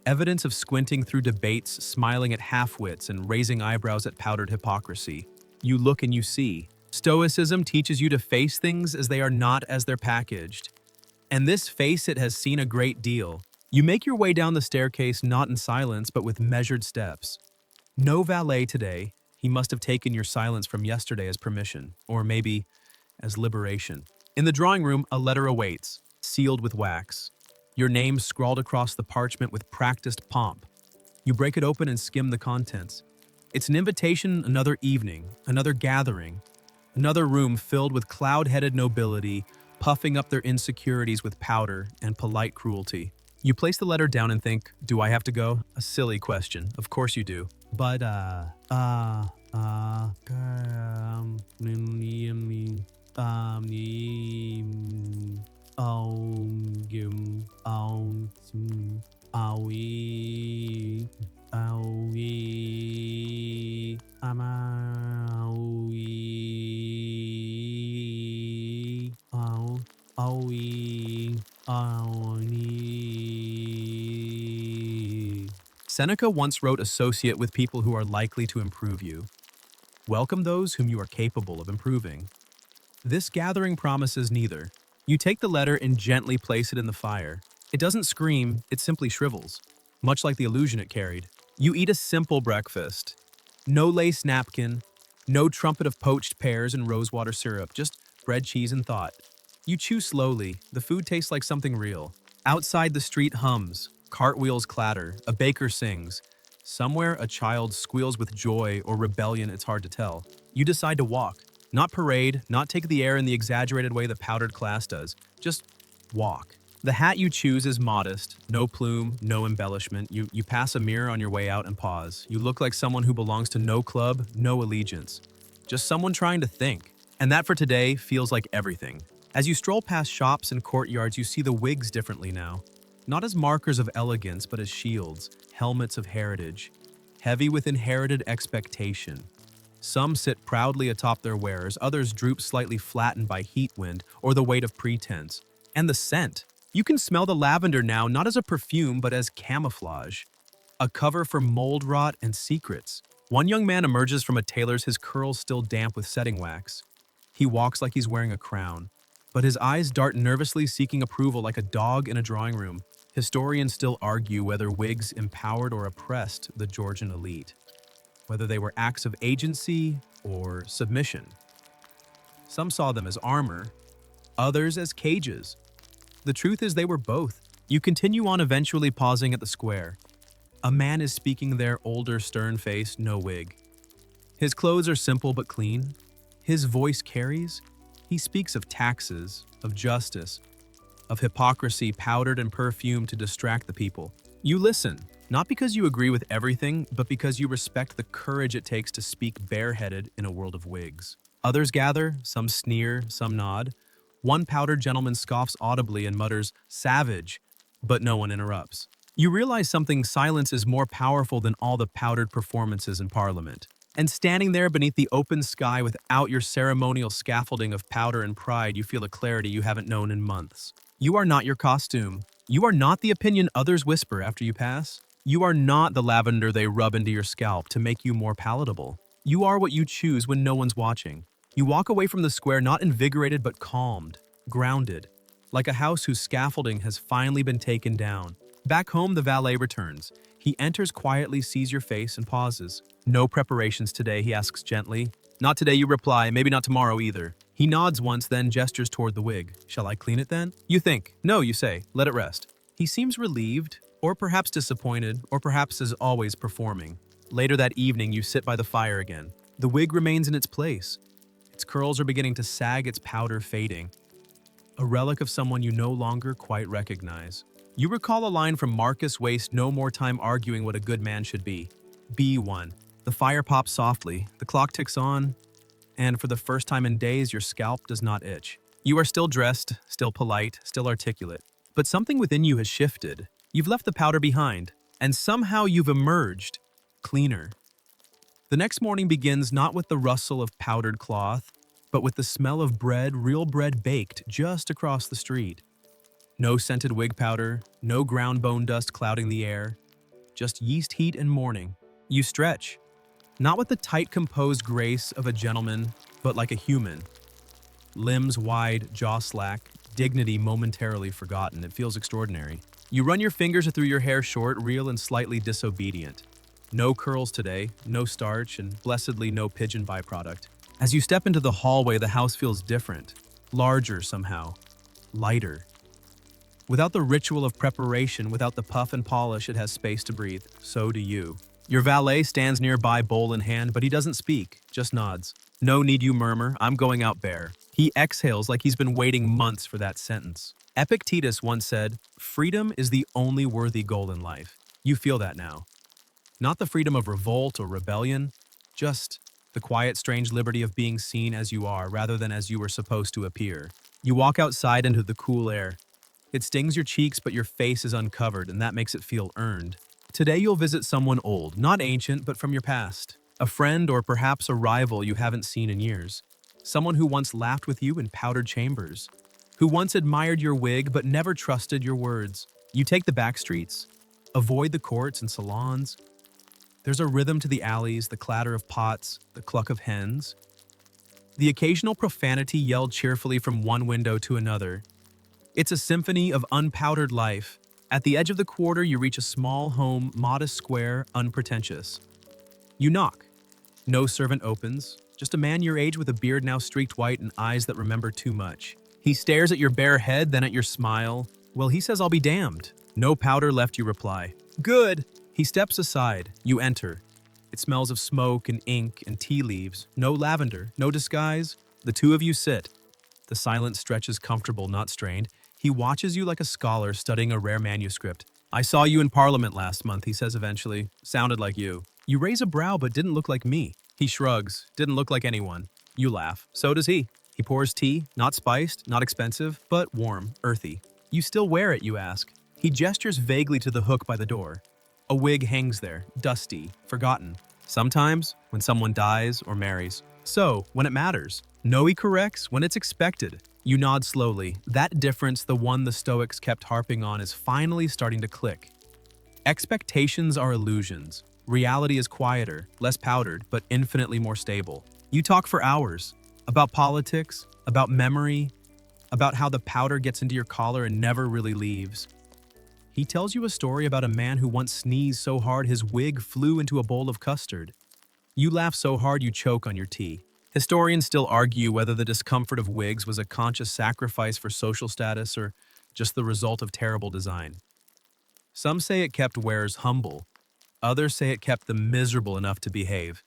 Evidence of squinting through debates, smiling at half-wits, and raising eyebrows at powdered hypocrisy. You look and you see. Stoicism teaches you to face things as they are, not as they're packaged. And this face it has seen a great deal. You make your way down the staircase not in silence, but with measured steps. No valet today. He must have taken your silence from yesterday as permission, or maybe as liberation. In the drawing room, a letter awaits, sealed with wax. Your name scrawled across the parchment with practiced pomp. You break it open and skim the contents. It's an invitation, another evening, another gathering, another room filled with cloud-headed nobility, puffing up their insecurities with powder and polite cruelty. You place the letter down and think, do I have to go? A silly question. Of course you do. But, Seneca once wrote, associate with people who are likely to improve you. Welcome those whom you are capable of improving. This gathering promises neither. You take the letter and gently place it in the fire. It doesn't scream, it simply shrivels, much like the illusion it carried. You eat a simple breakfast. No lace napkin, no trumpet of poached pears and rosewater syrup, just bread, cheese, and thought. You chew slowly. The food tastes like something real. Outside, the street hums. Cartwheels clatter. A baker sings. Somewhere, a child squeals with joy or rebellion, it's hard to tell. You decide to walk. Not parade, not take the air in the exaggerated way the powdered class does. Just walk. The hat you choose is modest. No plume, no embellishment. You pass a mirror on your way out and pause. You look like someone who belongs to no club, no allegiance. Just someone trying to think. And that for today feels like everything. As you stroll past shops and courtyards, you see the wigs differently now. Not as markers of elegance, but as shields, helmets of heritage, heavy with inherited expectation. Some sit proudly atop their wearers, others droop slightly flattened by heat wind or the weight of pretense. And the scent. You can smell the lavender now, not as a perfume, but as camouflage. A cover for mold rot and secrets. One young man emerges from a tailor's, his curls still damp with setting wax. He walks like he's wearing a crown, but his eyes dart nervously, seeking approval like a dog in a drawing room. Historians still argue whether wigs empowered or oppressed the Georgian elite, whether they were acts of agency or submission. Some saw them as armor, others as cages. The truth is they were both. You continue on, eventually pausing at the square. A man is speaking there, older, stern-faced, no wig. His clothes are simple but clean. His voice carries. He speaks of taxes, of justice, of hypocrisy powdered and perfumed to distract the people. You listen, not because you agree with everything, but because you respect the courage it takes to speak bareheaded in a world of wigs. Others gather, some sneer, some nod. One powdered gentleman scoffs audibly and mutters, "Savage," but no one interrupts. You realize something: silence is more powerful than all the powdered performances in Parliament. And standing there beneath the open sky without your ceremonial scaffolding of powder and pride, you feel a clarity you haven't known in months. You are not your costume. You are not the opinion others whisper after you pass. You are not the lavender they rub into your scalp to make you more palatable. You are what you choose when no one's watching. You walk away from the square not invigorated but calmed, grounded, like a house whose scaffolding has finally been taken down. Back home, the valet returns. He enters quietly, sees your face, and pauses. "No preparations today," he asks gently. "Not today," you reply. "Maybe not tomorrow either." He nods once, then gestures toward the wig. "Shall I clean it then?" You think. "No," you say. "Let it rest." He seems relieved, or perhaps disappointed, or perhaps as always performing. Later that evening, you sit by the fire again. The wig remains in its place. Its curls are beginning to sag, its powder fading. A relic of someone you no longer quite recognize. You recall a line from Marcus: "Waste no more time arguing what a good man should be. Be one." The fire pops softly, the clock ticks on, and for the first time in days, your scalp does not itch. You are still dressed, still polite, still articulate. But something within you has shifted. You've left the powder behind, and somehow you've emerged cleaner. The next morning begins not with the rustle of powdered cloth, but with the smell of bread, real bread baked just across the street. No scented wig powder, no ground bone dust clouding the air, just yeast heat and morning. You stretch, not with the tight, composed grace of a gentleman, but like a human. Limbs wide, jaw slack, dignity momentarily forgotten. It feels extraordinary. You run your fingers through your hair, short, real, and slightly disobedient. No curls today, no starch, and blessedly no pigeon byproduct. As you step into the hallway, the house feels different, larger somehow, lighter. Without the ritual of preparation, without the puff and polish, it has space to breathe. So do you. Your valet stands nearby, bowl in hand, but he doesn't speak, just nods. "No need you murmur, I'm going out bare." He exhales like he's been waiting months for that sentence. Epictetus once said, "Freedom is the only worthy goal in life." You feel that now. Not the freedom of revolt or rebellion, just the quiet, strange liberty of being seen as you are rather than as you were supposed to appear. You walk outside into the cool air. It stings your cheeks, but your face is uncovered, and that makes it feel earned. Today you'll visit someone old, not ancient, but from your past. A friend or perhaps a rival you haven't seen in years. Someone who once laughed with you in powdered chambers. Who once admired your wig but never trusted your words. You take the back streets. Avoid the courts and salons. There's a rhythm to the alleys, the clatter of pots, the cluck of hens. The occasional profanity yelled cheerfully from one window to another. It's a symphony of unpowdered life. At the edge of the quarter, you reach a small home, modest square, unpretentious. You knock. No servant opens, just a man your age with a beard now streaked white and eyes that remember too much. He stares at your bare head, then at your smile. Well, he says, "I'll be damned." No powder left, you reply. "Good." He steps aside. You enter. It smells of smoke and ink and tea leaves. No lavender, no disguise. The two of you sit. The silence stretches comfortable, not strained. He watches you like a scholar studying a rare manuscript. "I saw you in Parliament last month," he says eventually. "Sounded like you." You raise a brow but didn't look like me. He shrugs. "Didn't look like anyone." You laugh. So does he. He pours tea, not spiced, not expensive, but warm, earthy. "You still wear it?" you ask. He gestures vaguely to the hook by the door. A wig hangs there, dusty, forgotten. Sometimes, when someone dies or marries. So, when it matters. No, he corrects, when it's expected. You nod slowly. That difference, the one the Stoics kept harping on, is finally starting to click. Expectations are illusions. Reality is quieter, less powdered, but infinitely more stable. You talk for hours. About politics, about memory, about how the powder gets into your collar and never really leaves. He tells you a story about a man who once sneezed so hard his wig flew into a bowl of custard. You laugh so hard you choke on your tea. Historians still argue whether the discomfort of wigs was a conscious sacrifice for social status or just the result of terrible design. Some say it kept wearers humble. Others say it kept them miserable enough to behave.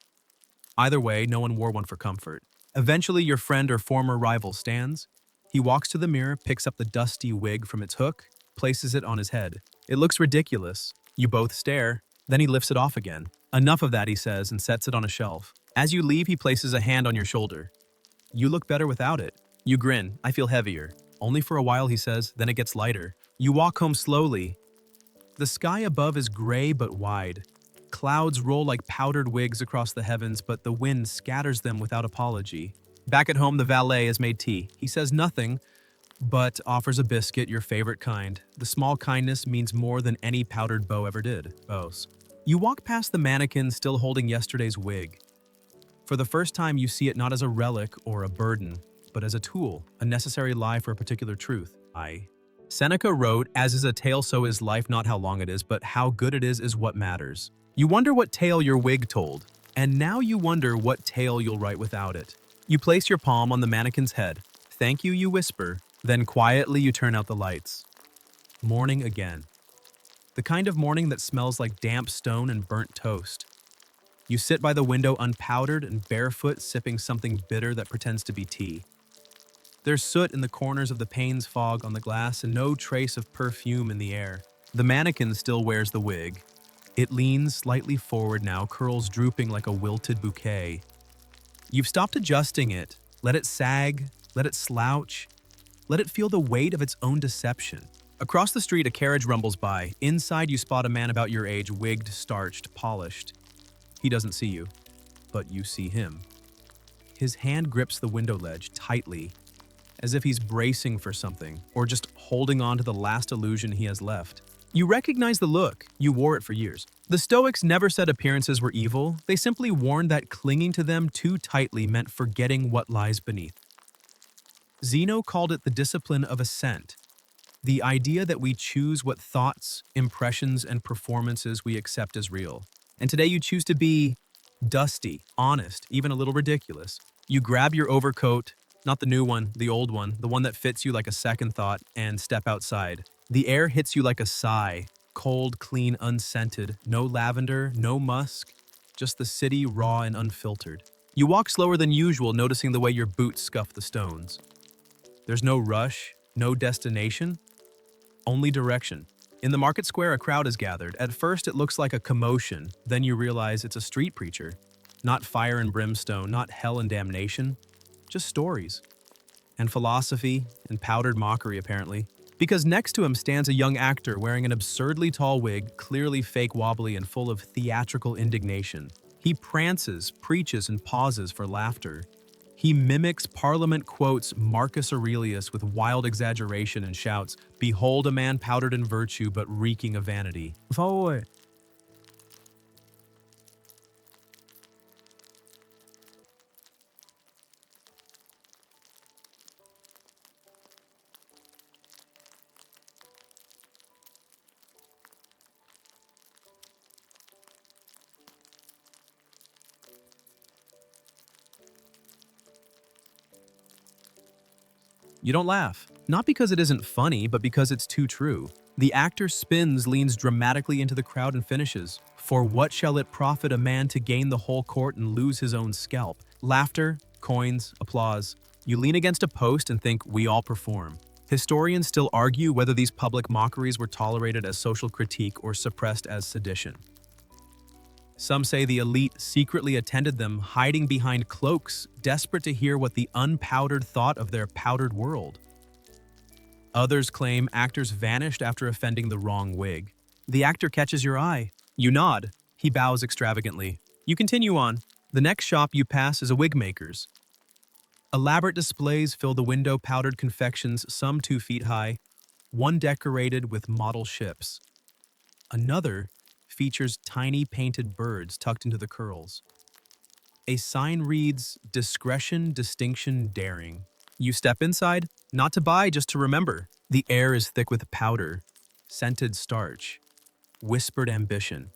Either way, no one wore one for comfort. Eventually, your friend or former rival stands. He walks to the mirror, picks up the dusty wig from its hook, places it on his head. It looks ridiculous. You both stare. Then he lifts it off again. "Enough of that," he says, and sets it on a shelf. As you leave, he places a hand on your shoulder. "You look better without it." You grin. "I feel heavier." "Only for a while," he says, then it gets lighter. You walk home slowly. The sky above is gray but wide. Clouds roll like powdered wigs across the heavens, but the wind scatters them without apology. Back at home, the valet has made tea. He says nothing, but offers a biscuit, your favorite kind. The small kindness means more than any powdered bow ever did. Bows. You walk past the mannequin still holding yesterday's wig. For the first time, you see it not as a relic or a burden, but as a tool, a necessary lie for a particular truth. Seneca wrote, "As is a tale, so is life, not how long it is, but how good it is what matters." You wonder what tale your wig told, and now you wonder what tale you'll write without it. You place your palm on the mannequin's head. "Thank you," you whisper. Then quietly you turn out the lights. Morning again. The kind of morning that smells like damp stone and burnt toast. You sit by the window unpowdered and barefoot, sipping something bitter that pretends to be tea. There's soot in the corners of the panes, fog on the glass, and no trace of perfume in the air. The mannequin still wears the wig. It leans slightly forward now, curls drooping like a wilted bouquet. You've stopped adjusting it. Let it sag, let it slouch, let it feel the weight of its own deception. Across the street, a carriage rumbles by. Inside, you spot a man about your age, wigged, starched, polished. He doesn't see you, but you see him. His hand grips the window ledge tightly, as if he's bracing for something, or just holding on to the last illusion he has left. You recognize the look. You wore it for years. The Stoics never said appearances were evil. They simply warned that clinging to them too tightly meant forgetting what lies beneath. Zeno called it the discipline of assent, the idea that we choose what thoughts, impressions, and performances we accept as real. And today you choose to be dusty, honest, even a little ridiculous. You grab your overcoat, not the new one, the old one, the one that fits you like a second thought, and step outside. The air hits you like a sigh, cold, clean, unscented, no lavender, no musk, just the city raw and unfiltered. You walk slower than usual, noticing the way your boots scuff the stones. There's no rush, no destination, only direction. In the market square, a crowd is gathered. At first, it looks like a commotion. Then you realize it's a street preacher. Not fire and brimstone, not hell and damnation, just stories. And philosophy and powdered mockery, apparently. Because next to him stands a young actor wearing an absurdly tall wig, clearly fake wobbly and full of theatrical indignation. He prances, preaches, and pauses for laughter. He mimics Parliament quotes Marcus Aurelius with wild exaggeration and shouts, "Behold a man powdered in virtue but reeking of vanity." Forward. You don't laugh. Not because it isn't funny, but because it's too true. The actor spins, leans dramatically into the crowd, and finishes. "For what shall it profit a man to gain the whole court and lose his own scalp?" Laughter, coins, applause. You lean against a post and think, we all perform. Historians still argue whether these public mockeries were tolerated as social critique or suppressed as sedition. Some say the elite secretly attended them, hiding behind cloaks, desperate to hear what the unpowdered thought of their powdered world. Others claim actors vanished after offending the wrong wig. The actor catches your eye. You nod. He bows extravagantly. You continue on. The next shop you pass is a wig maker's. Elaborate displays fill the window, powdered confections, some 2 feet high, one decorated with model ships. Another features tiny painted birds tucked into the curls. A sign reads, "Discretion, distinction, daring." You step inside, not to buy, just to remember. The air is thick with powder, scented starch, whispered ambition.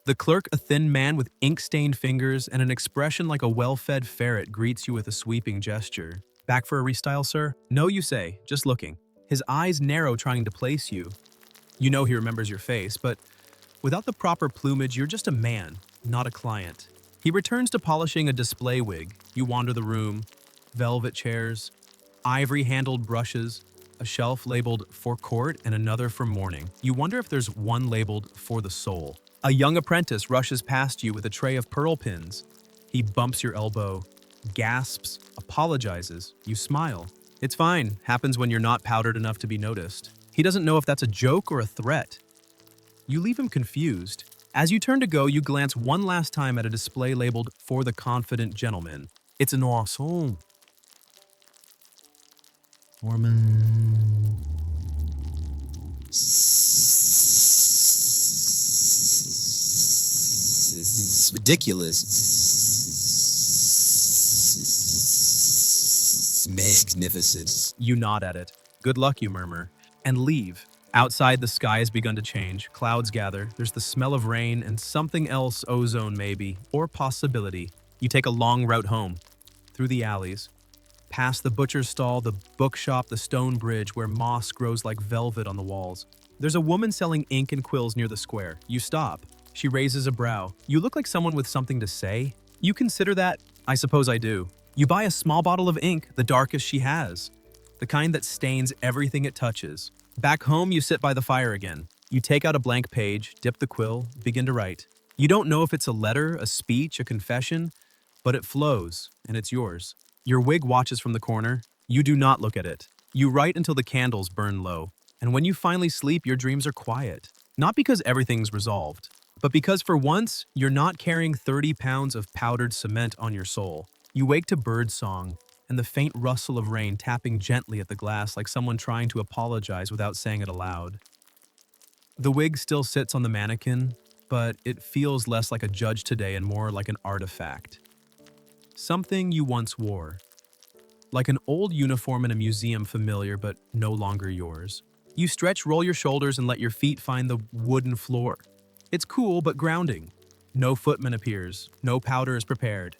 The clerk, a thin man with ink-stained fingers and an expression like a well-fed ferret, greets you with a sweeping gesture. "Back for a restyle, sir?" "No," you say, just looking. His eyes narrow, trying to place you. You know he remembers your face, but without the proper plumage, you're just a man, not a client. He returns to polishing a display wig. You wander the room. Velvet chairs, ivory-handled brushes, a shelf labeled "for court" and another "for mourning." You wonder if there's one labeled "for the soul." A young apprentice rushes past you with a tray of pearl pins. He bumps your elbow, gasps, apologizes. You smile. It's fine. Happens when you're not powdered enough to be noticed. He doesn't know if that's a joke or a threat. You leave him confused. As you turn to go, you glance one last time at a display labeled "for the confident gentleman." It's an awesome. Mormon. It's ridiculous. It's magnificent. You nod at it. "Good luck," you murmur, and leave. Outside, the sky has begun to change. Clouds gather. There's the smell of rain and something else, ozone maybe, or possibility. You take a long route home, through the alleys, past the butcher's stall, the bookshop, the stone bridge where moss grows like velvet on the walls. There's a woman selling ink and quills near the square. You stop. She raises a brow. "You look like someone with something to say." "You consider that?" "I suppose I do." You buy a small bottle of ink, the darkest she has, the kind that stains everything it touches. Back home, you sit by the fire again. You take out a blank page, dip the quill, begin to write. You don't know if it's a letter, a speech, a confession, but it flows, and it's yours. Your wig watches from the corner. You do not look at it. You write until the candles burn low. And when you finally sleep, your dreams are quiet. Not because everything's resolved, but because for once, you're not carrying 30 pounds of powdered cement on your soul. You wake to bird song and the faint rustle of rain tapping gently at the glass like someone trying to apologize without saying it aloud. The wig still sits on the mannequin, but it feels less like a judge today and more like an artifact. Something you once wore. Like an old uniform in a museum, familiar but no longer yours. You stretch, roll your shoulders, and let your feet find the wooden floor. It's cool but grounding. No footman appears, no powder is prepared.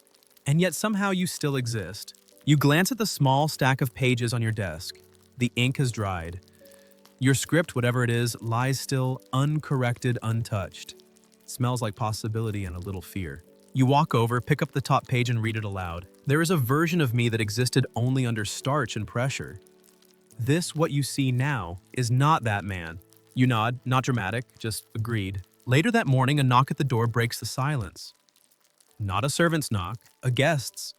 And yet somehow you still exist. You glance at the small stack of pages on your desk. The ink has dried. Your script, whatever it is, lies still, uncorrected, untouched. It smells like possibility and a little fear. You walk over, pick up the top page, and read it aloud. There is a version of me that existed only under starch and pressure. This, what you see now, is not that man. You nod, not dramatic, just agreed. Later that morning, a knock at the door breaks the silence. Not a servant's knock, a guest's.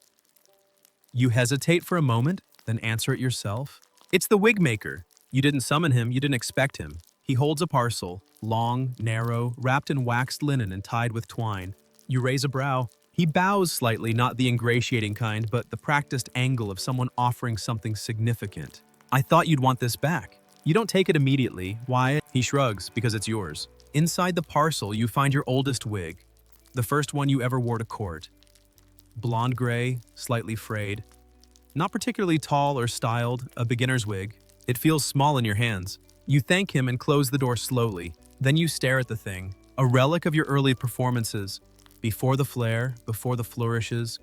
You hesitate for a moment, then answer it yourself. It's the wig maker. You didn't summon him, you didn't expect him. He holds a parcel, long, narrow, wrapped in waxed linen and tied with twine. You raise a brow. He bows slightly, not the ingratiating kind, but the practiced angle of someone offering something significant. I thought you'd want this back. You don't take it immediately. Why? He shrugs, because it's yours. Inside the parcel, you find your oldest wig, the first one you ever wore to court. Blonde gray, slightly frayed. Not particularly tall or styled, a beginner's wig. It feels small in your hands. You thank him and close the door slowly. Then you stare at the thing, a relic of your early performances. Before the flair, before the flourishes,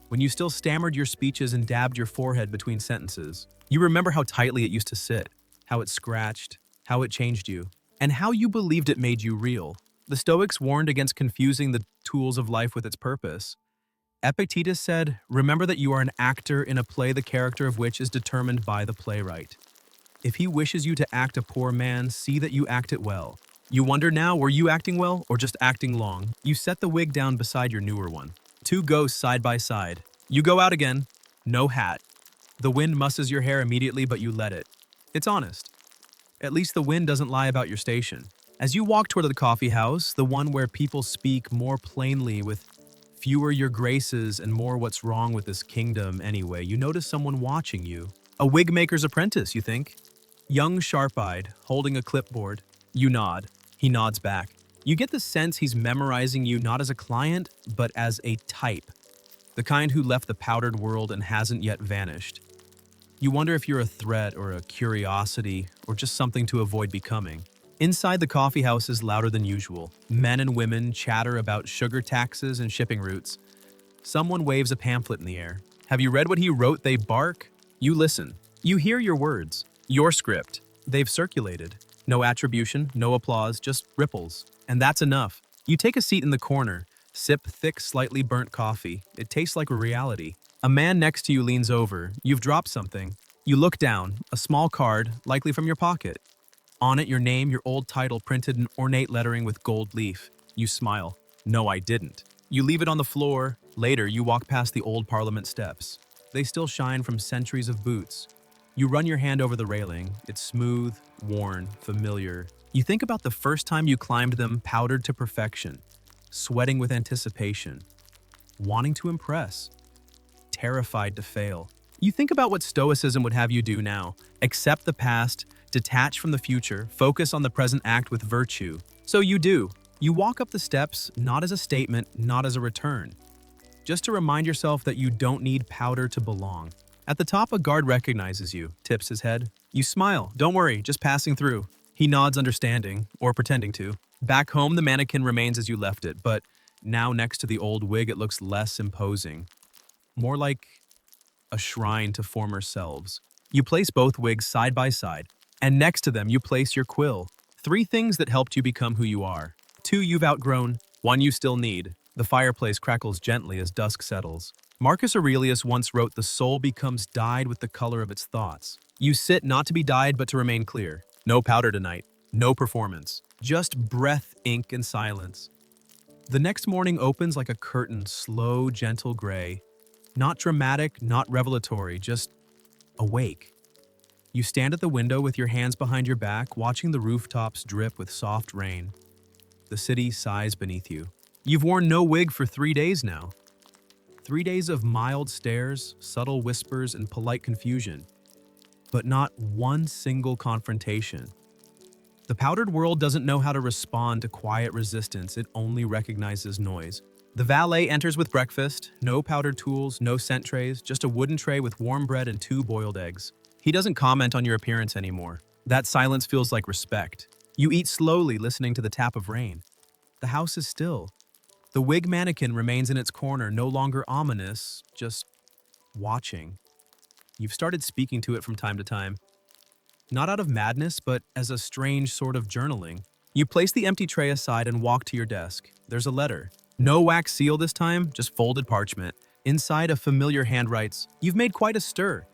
when you still stammered your speeches and dabbed your forehead between sentences. You remember how tightly it used to sit, how it scratched, how it changed you, and how you believed it made you real. The Stoics warned against confusing the tools of life with its purpose. Epictetus said, "Remember that you are an actor in a play the character of which is determined by the playwright. If he wishes you to act a poor man, see that you act it well." You wonder now, were you acting well or just acting long? You set the wig down beside your newer one. Two ghosts side by side. You go out again. No hat. The wind musses your hair immediately, but you let it. It's honest. At least the wind doesn't lie about your station. As you walk toward the coffee house, the one where people speak more plainly with fewer your graces and more what's wrong with this kingdom anyway, you notice someone watching you. A wig maker's apprentice, you think? Young, sharp-eyed, holding a clipboard. You nod. He nods back. You get the sense he's memorizing you not as a client, but as a type. The kind who left the powdered world and hasn't yet vanished. You wonder if you're a threat or a curiosity or just something to avoid becoming. Inside the coffee house is louder than usual. Men and women chatter about sugar taxes and shipping routes. Someone waves a pamphlet in the air. Have you read what he wrote? They bark. You listen. You hear your words. Your script. They've circulated. No attribution, no applause, just ripples. And that's enough. You take a seat in the corner, sip thick, slightly burnt coffee. It tastes like a reality. A man next to you leans over. You've dropped something. You look down, a small card, likely from your pocket. On it, your name, your old title printed in ornate lettering with gold leaf. You smile. No, I didn't. You leave it on the floor. Later, you walk past the old Parliament steps. They still shine from centuries of boots. You run your hand over the railing. It's smooth, worn, familiar. You think about the first time you climbed them, powdered to perfection, sweating with anticipation, wanting to impress, terrified to fail. You think about what Stoicism would have you do now. Accept the past, detach from the future, focus on the present act with virtue. So you do. You walk up the steps, not as a statement, not as a return. Just to remind yourself that you don't need powder to belong. At the top, a guard recognizes you, tips his head. You smile. Don't worry, just passing through. He nods understanding, or pretending to. Back home, the mannequin remains as you left it, but now next to the old wig, it looks less imposing. More like a shrine to former selves. You place both wigs side by side, and next to them, you place your quill. 3 things that helped you become who you are. 2 you've outgrown, 1 you still need. The fireplace crackles gently as dusk settles. Marcus Aurelius once wrote, "The soul becomes dyed with the color of its thoughts." You sit not to be dyed, but to remain clear. No powder tonight. No performance. Just breath, ink, and silence. The next morning opens like a curtain, slow, gentle gray. Not dramatic, not revelatory, just awake. You stand at the window with your hands behind your back, watching the rooftops drip with soft rain. The city sighs beneath you. You've worn no wig for 3 days now. 3 days of mild stares, subtle whispers, and polite confusion. But not one single confrontation. The powdered world doesn't know how to respond to quiet resistance, it only recognizes noise. The valet enters with breakfast, no powdered tools, no scent trays, just a wooden tray with warm bread and 2 boiled eggs. He doesn't comment on your appearance anymore. That silence feels like respect. You eat slowly, listening to the tap of rain. The house is still. The wig mannequin remains in its corner, no longer ominous, just watching. You've started speaking to it from time to time. Not out of madness, but as a strange sort of journaling. You place the empty tray aside and walk to your desk. There's a letter. No wax seal this time, just folded parchment. Inside, a familiar hand writes, "You've made quite a stir.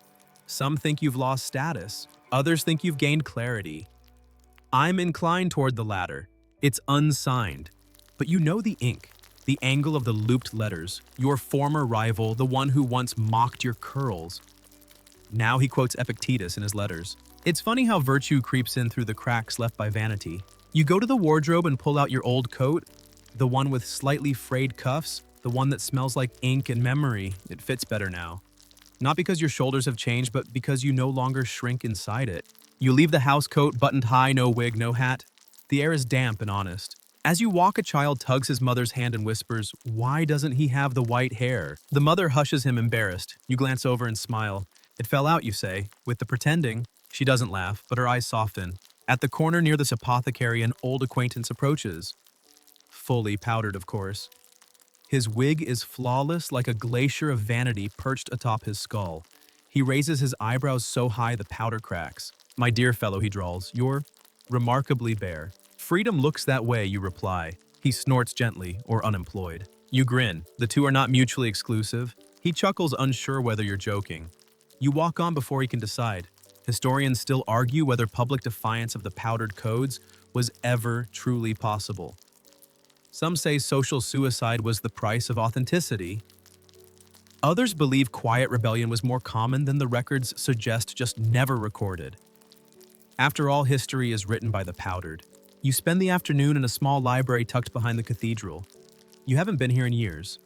Some think you've lost status. Others think you've gained clarity. I'm inclined toward the latter. It's unsigned. But you know the ink, the angle of the looped letters, your former rival, the one who once mocked your curls." Now he quotes Epictetus in his letters. It's funny how virtue creeps in through the cracks left by vanity. You go to the wardrobe and pull out your old coat, the one with slightly frayed cuffs, the one that smells like ink and memory. It fits better now. Not because your shoulders have changed, but because you no longer shrink inside it. You leave the house coat buttoned high, no wig, no hat. The air is damp and honest. As you walk, a child tugs his mother's hand and whispers, "Why doesn't he have the white hair?" The mother hushes him, embarrassed. You glance over and smile. "It fell out," you say, with the pretending. She doesn't laugh, but her eyes soften. At the corner near this apothecary, an old acquaintance approaches. Fully powdered, of course. His wig is flawless, like a glacier of vanity perched atop his skull. He raises his eyebrows so high the powder cracks. "My dear fellow," he drawls, "you're remarkably bare." "Freedom looks that way," you reply. He snorts gently, or unemployed. You grin. The two are not mutually exclusive. He chuckles, unsure whether you're joking. You walk on before he can decide. Historians still argue whether public defiance of the powdered codes was ever truly possible. Some say social suicide was the price of authenticity. Others believe quiet rebellion was more common than the records suggest, just never recorded. After all, history is written by the powdered. You spend the afternoon in a small library tucked behind the cathedral. You haven't been here in years.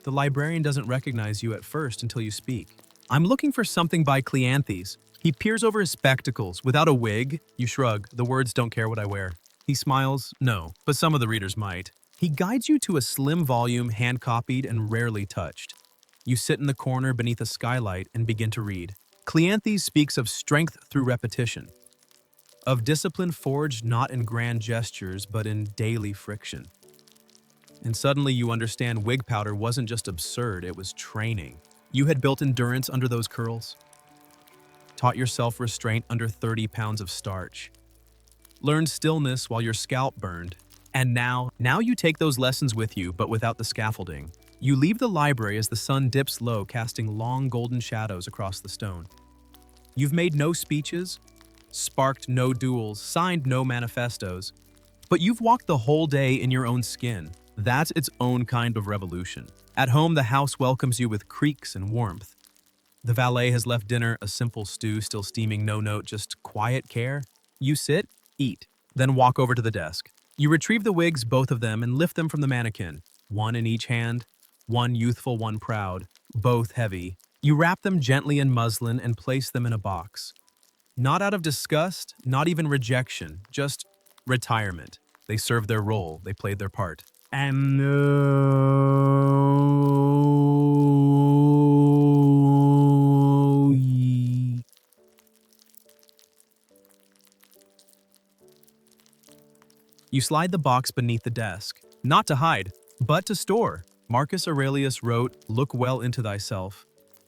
The librarian doesn't recognize you at first until you speak. "I'm looking for something by Cleanthes." He peers over his spectacles. "Without a wig?" You shrug. "The words don't care what I wear." He smiles. "No, but some of the readers might." He guides you to a slim volume, hand-copied and rarely touched. You sit in the corner beneath a skylight and begin to read. Cleanthes speaks of strength through repetition, of discipline forged not in grand gestures but in daily friction. And suddenly you understand wig powder wasn't just absurd, it was training. You had built endurance under those curls, taught yourself restraint under 30 pounds of starch, learned stillness while your scalp burned, and now you take those lessons with you, but without the scaffolding. You leave the library as the sun dips low, casting long golden shadows across the stone. You've made no speeches, sparked no duels, signed no manifestos, but you've walked the whole day in your own skin. That's its own kind of revolution. At home, the house welcomes you with creaks and warmth. The valet has left dinner, a simple stew still steaming, no note, just quiet care. You sit, eat, then walk over to the desk. You retrieve the wigs, both of them, and lift them from the mannequin, one in each hand, one youthful, one proud, both heavy. You wrap them gently in muslin and place them in a box. Not out of disgust, not even rejection, just retirement. They served their role, they played their part. And you slide the box beneath the desk, not to hide, but to store. Marcus Aurelius wrote, "Look well into thyself.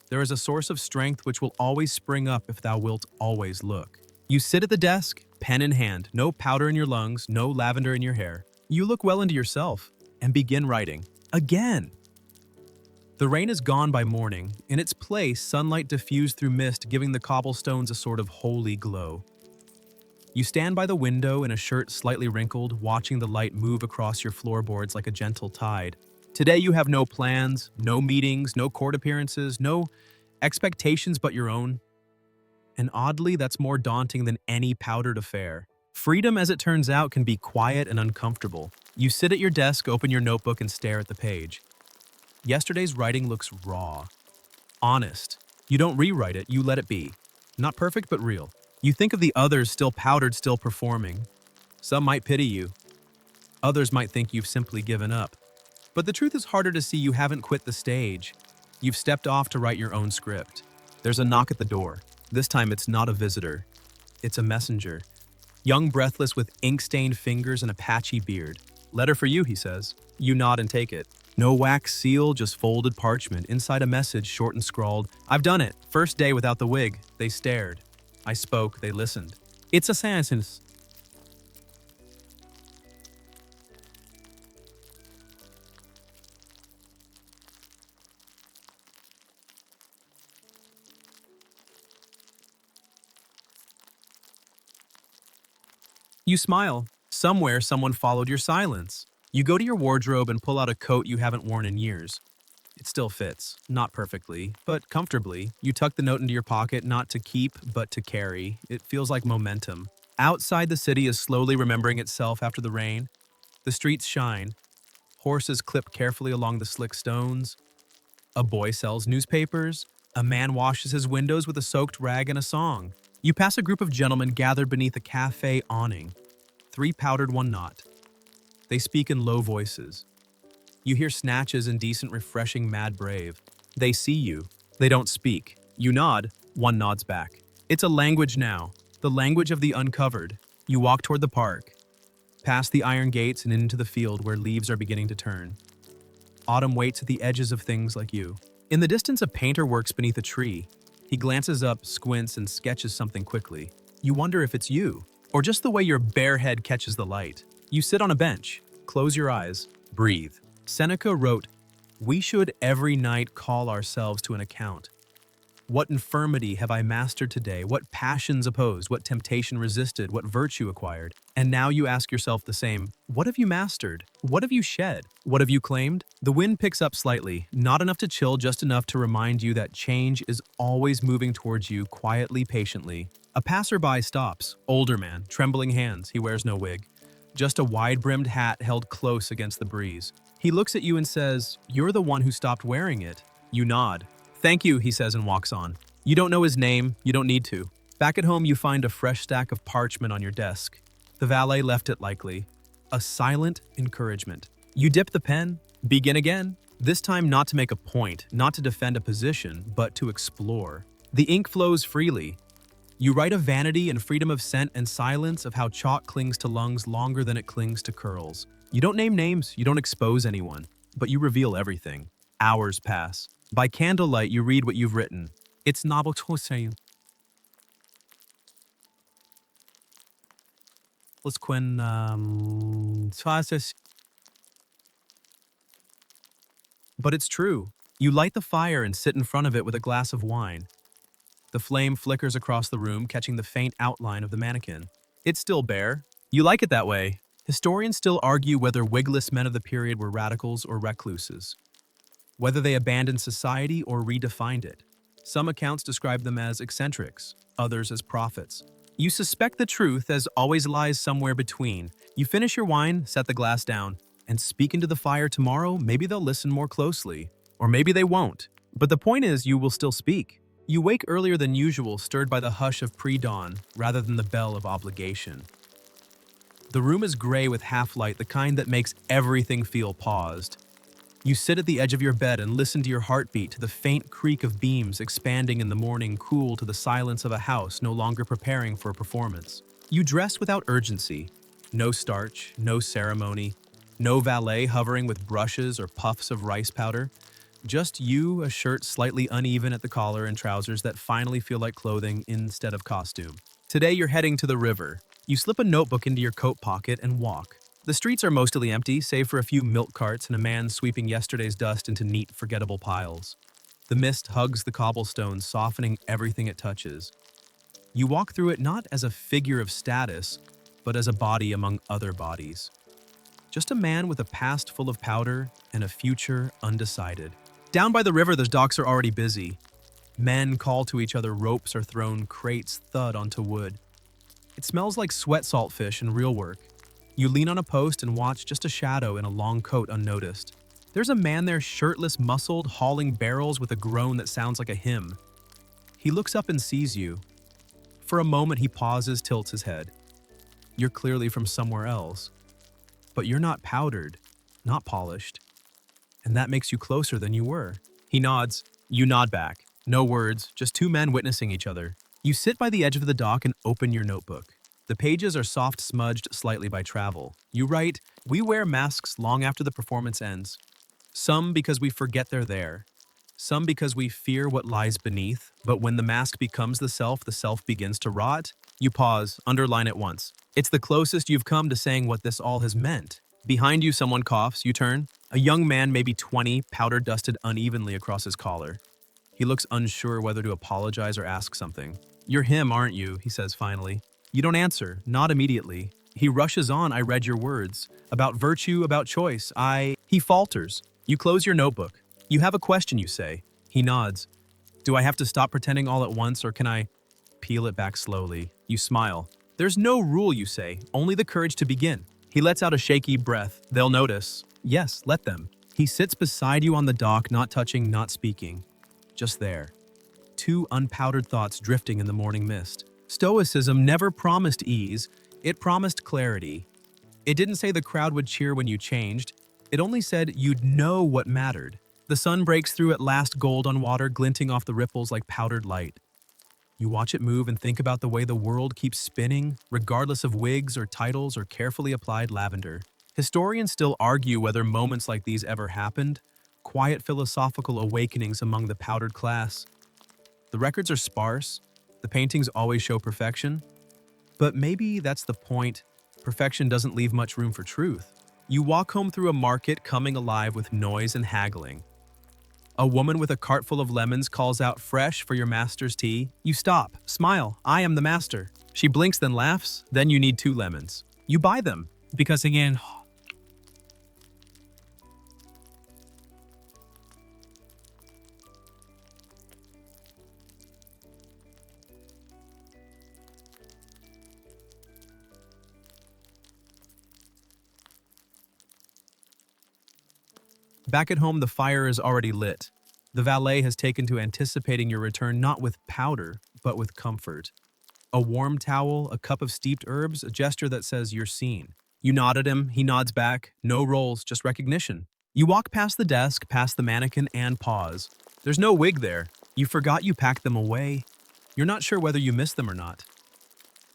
There is a source of strength which will always spring up if thou wilt always look." You sit at the desk, pen in hand, no powder in your lungs, no lavender in your hair. You look well into yourself and begin writing. Again. The rain is gone by morning. In its place, sunlight diffused through mist, giving the cobblestones a sort of holy glow. You stand by the window in a shirt slightly wrinkled, watching the light move across your floorboards like a gentle tide. Today you have no plans, no meetings, no court appearances, no expectations but your own. And oddly, that's more daunting than any powdered affair. Freedom, as it turns out, can be quiet and uncomfortable. You sit at your desk, open your notebook, and stare at the page. Yesterday's writing looks raw, honest. You don't rewrite it, you let it be. Not perfect, but real. You think of the others, still powdered, still performing. Some might pity you. Others might think you've simply given up. But the truth is harder to see. You haven't quit the stage. You've stepped off to write your own script. There's a knock at the door. This time it's not a visitor. It's a messenger. Young, breathless, with ink-stained fingers and a patchy beard. "Letter for you," he says. You nod and take it. No wax seal, just folded parchment. Inside a message, short and scrawled. "I've done it. First day without the wig." They stared. I spoke. They listened. "It's a sentence." You smile. Somewhere, someone followed your silence. You go to your wardrobe and pull out a coat you haven't worn in years. It still fits, not perfectly, but comfortably. You tuck the note into your pocket, not to keep, but to carry. It feels like momentum. Outside, the city is slowly remembering itself after the rain. The streets shine. Horses clip carefully along the slick stones. A boy sells newspapers. A man washes his windows with a soaked rag and a song. You pass a group of gentlemen gathered beneath a cafe awning. 3 powdered, 1 not. They speak in low voices. You hear snatches in decent, refreshing, mad brave. They see you. They don't speak. You nod. 1 nods back. It's a language now. The language of the uncovered. You walk toward the park, past the iron gates and into the field where leaves are beginning to turn. Autumn waits at the edges of things like you. In the distance, a painter works beneath a tree. He glances up, squints, and sketches something quickly. You wonder if it's you, or just the way your bare head catches the light. You sit on a bench, close your eyes, breathe. Seneca wrote, "We should every night call ourselves to an account. What infirmity have I mastered today? What passions opposed? What temptation resisted? What virtue acquired?" And now you ask yourself the same. What have you mastered? What have you shed? What have you claimed? The wind picks up slightly, not enough to chill, just enough to remind you that change is always moving towards you quietly, patiently. A passerby stops, older man, trembling hands. He wears no wig, just a wide-brimmed hat held close against the breeze. He looks at you and says, "You're the one who stopped wearing it." You nod. "Thank you," he says and walks on. You don't know his name, you don't need to. Back at home, you find a fresh stack of parchment on your desk. The valet left it likely. A silent encouragement. You dip the pen, begin again. This time not to make a point, not to defend a position, but to explore. The ink flows freely. You write of vanity and freedom of scent and silence, of how chalk clings to lungs longer than it clings to curls. You don't name names, you don't expose anyone, but you reveal everything. Hours pass. By candlelight, you read what you've written. It's novel to say. Let's quin but it's true. You light the fire and sit in front of it with a glass of wine. The flame flickers across the room, catching the faint outline of the mannequin. It's still bare. You like it that way. Historians still argue whether wigless men of the period were radicals or recluses, whether they abandoned society or redefined it. Some accounts describe them as eccentrics, others as prophets. You suspect the truth, as always, lies somewhere between. You finish your wine, set the glass down, and speak into the fire tomorrow. Maybe they'll listen more closely, or maybe they won't. But the point is, you will still speak. You wake earlier than usual, stirred by the hush of pre-dawn rather than the bell of obligation. The room is gray with half-light, the kind that makes everything feel paused. You sit at the edge of your bed and listen to your heartbeat, to the faint creak of beams expanding in the morning cool, to the silence of a house no longer preparing for a performance. You dress without urgency. No starch, no ceremony, no valet hovering with brushes or puffs of rice powder. Just you, a shirt slightly uneven at the collar, and trousers that finally feel like clothing instead of costume. Today you're heading to the river. You slip a notebook into your coat pocket and walk. The streets are mostly empty, save for a few milk carts and a man sweeping yesterday's dust into neat, forgettable piles. The mist hugs the cobblestones, softening everything it touches. You walk through it not as a figure of status, but as a body among other bodies. Just a man with a past full of powder and a future undecided. Down by the river, the docks are already busy. Men call to each other, ropes are thrown, crates thud onto wood. It smells like sweat saltfish and real work. You lean on a post and watch, just a shadow in a long coat unnoticed. There's a man there, shirtless, muscled, hauling barrels with a groan that sounds like a hymn. He looks up and sees you. For a moment, he pauses, tilts his head. You're clearly from somewhere else. But you're not powdered, not polished. And that makes you closer than you were. He nods. You nod back. No words, just 2 men witnessing each other. You sit by the edge of the dock and open your notebook. The pages are soft smudged slightly by travel. You write, "We wear masks long after the performance ends. Some because we forget they're there. Some because we fear what lies beneath. But when the mask becomes the self begins to rot." You pause, underline it once. It's the closest you've come to saying what this all has meant. Behind you, someone coughs. You turn. A young man, maybe 20, powder dusted unevenly across his collar. He looks unsure whether to apologize or ask something. "You're him, aren't you?" he says finally. You don't answer, not immediately. He rushes on, I read your words. About virtue, about choice, He falters. You close your notebook. You have a question, you say. He nods. Do I have to stop pretending all at once, or can I peel it back slowly? You smile. There's no rule, you say, only the courage to begin. He lets out a shaky breath. They'll notice. Yes, let them. He sits beside you on the dock, not touching, not speaking. Just there. Two unpowdered thoughts drifting in the morning mist. Stoicism never promised ease, it promised clarity. It didn't say the crowd would cheer when you changed, it only said you'd know what mattered. The sun breaks through at last, gold on water, glinting off the ripples like powdered light. You watch it move and think about the way the world keeps spinning, regardless of wigs or titles or carefully applied lavender. Historians still argue whether moments like these ever happened, quiet philosophical awakenings among the powdered class. The records are sparse, the paintings always show perfection. But maybe that's the point. Perfection doesn't leave much room for truth. You walk home through a market coming alive with noise and haggling. A woman with a cart full of lemons calls out, fresh for your master's tea. You stop, smile, I am the master. She blinks, then laughs, then you need 2 lemons. You buy them, because again, back at home, the fire is already lit. The valet has taken to anticipating your return not with powder, but with comfort. A warm towel, a cup of steeped herbs, a gesture that says you're seen. You nod at him, he nods back. No roles, just recognition. You walk past the desk, past the mannequin, and pause. There's no wig there. You forgot you packed them away. You're not sure whether you missed them or not.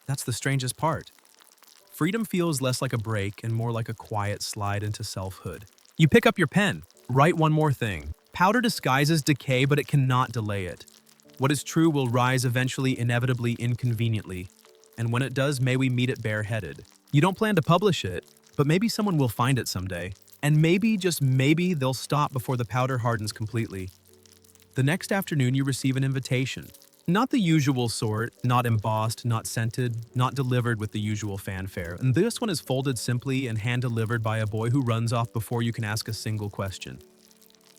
That's the strangest part. Freedom feels less like a break and more like a quiet slide into selfhood. You pick up your pen. Write one more thing. Powder disguises decay, but it cannot delay it. What is true will rise eventually, inevitably, inconveniently. And when it does, may we meet it bareheaded. You don't plan to publish it, but maybe someone will find it someday. And maybe, just maybe, they'll stop before the powder hardens completely. The next afternoon, you receive an invitation. Not the usual sort, not embossed, not scented, not delivered with the usual fanfare. And this one is folded simply and hand-delivered by a boy who runs off before you can ask a single question.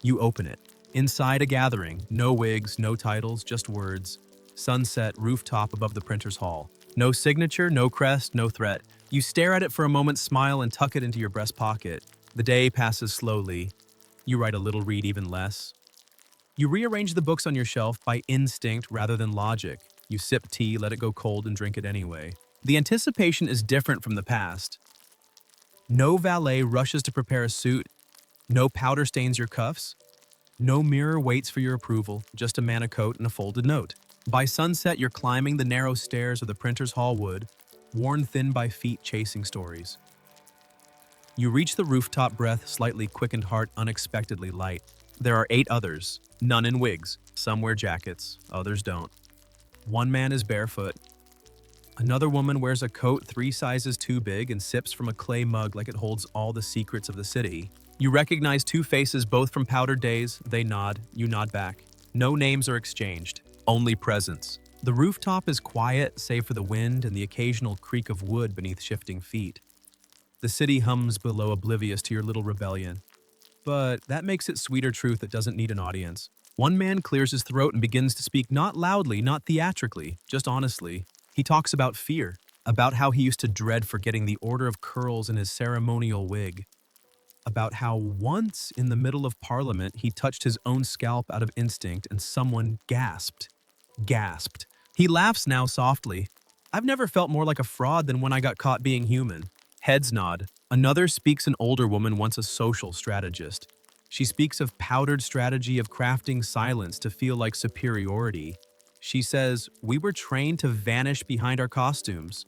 You open it. Inside a gathering, no wigs, no titles, just words. Sunset, rooftop above the printer's hall. No signature, no crest, no threat. You stare at it for a moment, smile, and tuck it into your breast pocket. The day passes slowly. You write a little, read even less. You rearrange the books on your shelf by instinct rather than logic. You sip tea, let it go cold, and drink it anyway. The anticipation is different from the past. No valet rushes to prepare a suit. No powder stains your cuffs. No mirror waits for your approval, just a manna coat and a folded note. By sunset, you're climbing the narrow stairs of the printer's hall wood, worn thin by feet chasing stories. You reach the rooftop, breath slightly quickened, heart unexpectedly light. There are 8 others, none in wigs. Some wear jackets, others don't. One man is barefoot. Another woman wears a coat 3 sizes too big and sips from a clay mug like it holds all the secrets of the city. You recognize 2 faces, both from powdered days. They nod, you nod back. No names are exchanged, only presence. The rooftop is quiet, save for the wind and the occasional creak of wood beneath shifting feet. The city hums below, oblivious to your little rebellion. But that makes it sweeter truth that doesn't need an audience. One man clears his throat and begins to speak, not loudly, not theatrically, just honestly. He talks about fear, about how he used to dread forgetting the order of curls in his ceremonial wig, about how once in the middle of Parliament he touched his own scalp out of instinct and someone gasped. He laughs now softly. I've never felt more like a fraud than when I got caught being human. Heads nod. Another speaks, an older woman, once a social strategist. She speaks of powdered strategy of crafting silence to feel like superiority. She says, we were trained to vanish behind our costumes.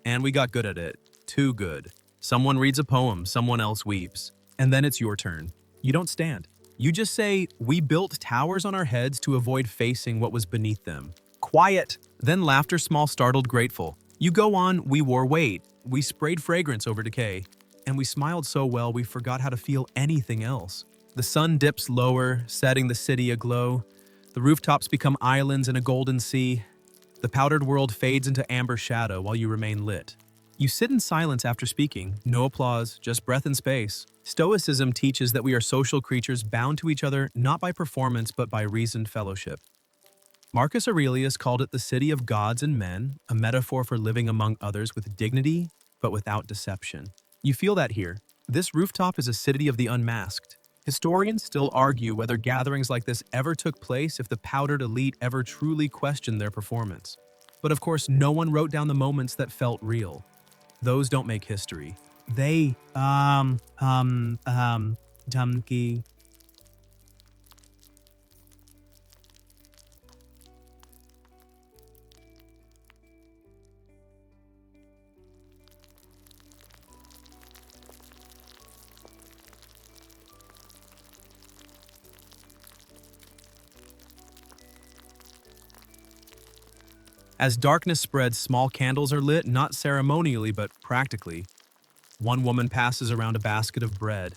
And we got good at it. Too good. Someone reads a poem, someone else weeps. And then it's your turn. You don't stand. You just say, we built towers on our heads to avoid facing what was beneath them. Quiet. Then laughter, small, startled, grateful. You go on, we wore weight. We sprayed fragrance over decay. And we smiled so well we forgot how to feel anything else. The sun dips lower, setting the city aglow. The rooftops become islands in a golden sea. The powdered world fades into amber shadow while you remain lit. You sit in silence after speaking, no applause, just breath and space. Stoicism teaches that we are social creatures bound to each other not by performance but by reasoned fellowship. Marcus Aurelius called it the city of gods and men, a metaphor for living among others with dignity but without deception. You feel that here. This rooftop is a city of the unmasked. Historians still argue whether gatherings like this ever took place if the powdered elite ever truly questioned their performance. But of course, no one wrote down the moments that felt real. Those don't make history. They, Dumpy. As darkness spreads, small candles are lit, not ceremonially, but practically. One woman passes around a basket of bread.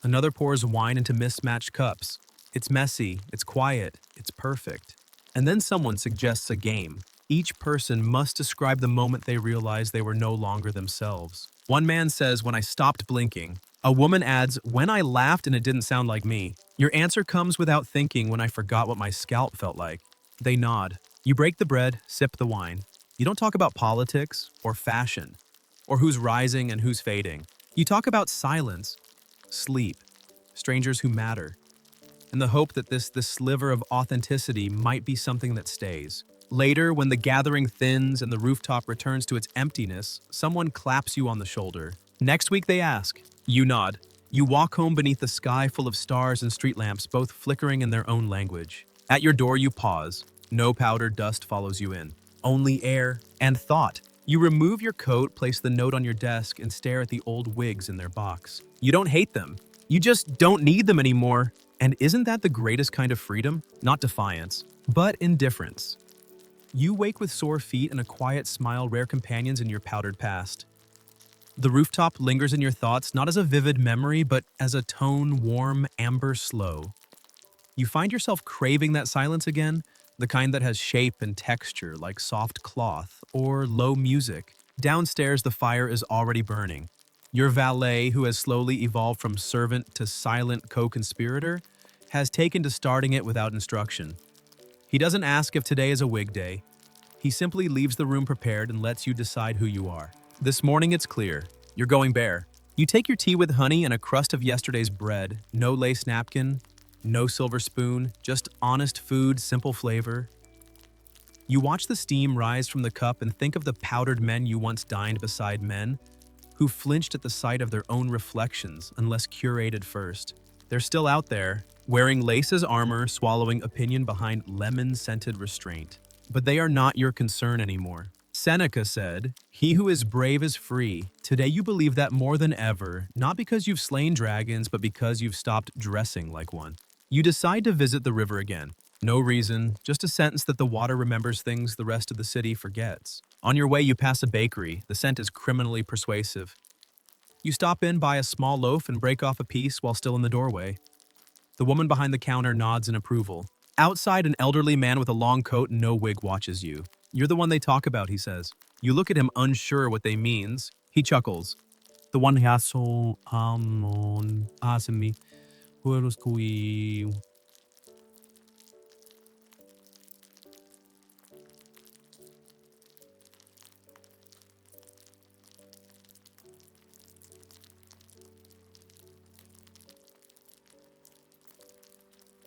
Another pours wine into mismatched cups. It's messy, it's quiet, it's perfect. And then someone suggests a game. Each person must describe the moment they realize they were no longer themselves. One man says, "When I stopped blinking." A woman adds, "When I laughed and it didn't sound like me." Your answer comes without thinking, "When I forgot what my scalp felt like." They nod. You break the bread, sip the wine. You don't talk about politics or fashion or who's rising and who's fading. You talk about silence, sleep, strangers who matter, and the hope that this sliver of authenticity might be something that stays. Later, when the gathering thins and the rooftop returns to its emptiness, someone claps you on the shoulder. Next week they ask. You nod. You walk home beneath the sky full of stars and street lamps, both flickering in their own language. At your door you pause. No powdered dust follows you in. Only air and thought. You remove your coat, place the note on your desk, and stare at the old wigs in their box. You don't hate them. You just don't need them anymore. And isn't that the greatest kind of freedom? Not defiance, but indifference. You wake with sore feet and a quiet smile, rare companions in your powdered past. The rooftop lingers in your thoughts, not as a vivid memory, but as a tone, warm, amber slow. You find yourself craving that silence again, the kind that has shape and texture like soft cloth or low music. Downstairs, the fire is already burning. Your valet, who has slowly evolved from servant to silent co-conspirator, has taken to starting it without instruction. He doesn't ask if today is a wig day. He simply leaves the room prepared and lets you decide who you are. This morning it's clear. You're going bare. You take your tea with honey and a crust of yesterday's bread, no lace napkin, no silver spoon, just honest food, simple flavor. You watch the steam rise from the cup and think of the powdered men you once dined beside, men who flinched at the sight of their own reflections unless curated first. They're still out there, wearing lace as armor, swallowing opinion behind lemon-scented restraint. But they are not your concern anymore. Seneca said, "He who is brave is free." Today you believe that more than ever, not because you've slain dragons, but because you've stopped dressing like one. You decide to visit the river again. No reason, just a sense that the water remembers things the rest of the city forgets. On your way, you pass a bakery. The scent is criminally persuasive. You stop in, buy a small loaf, and break off a piece while still in the doorway. The woman behind the counter nods in approval. Outside, an elderly man with a long coat and no wig watches you. "You're the one they talk about," he says. You look at him, unsure what they means. He chuckles. "The one who so on asking who was going."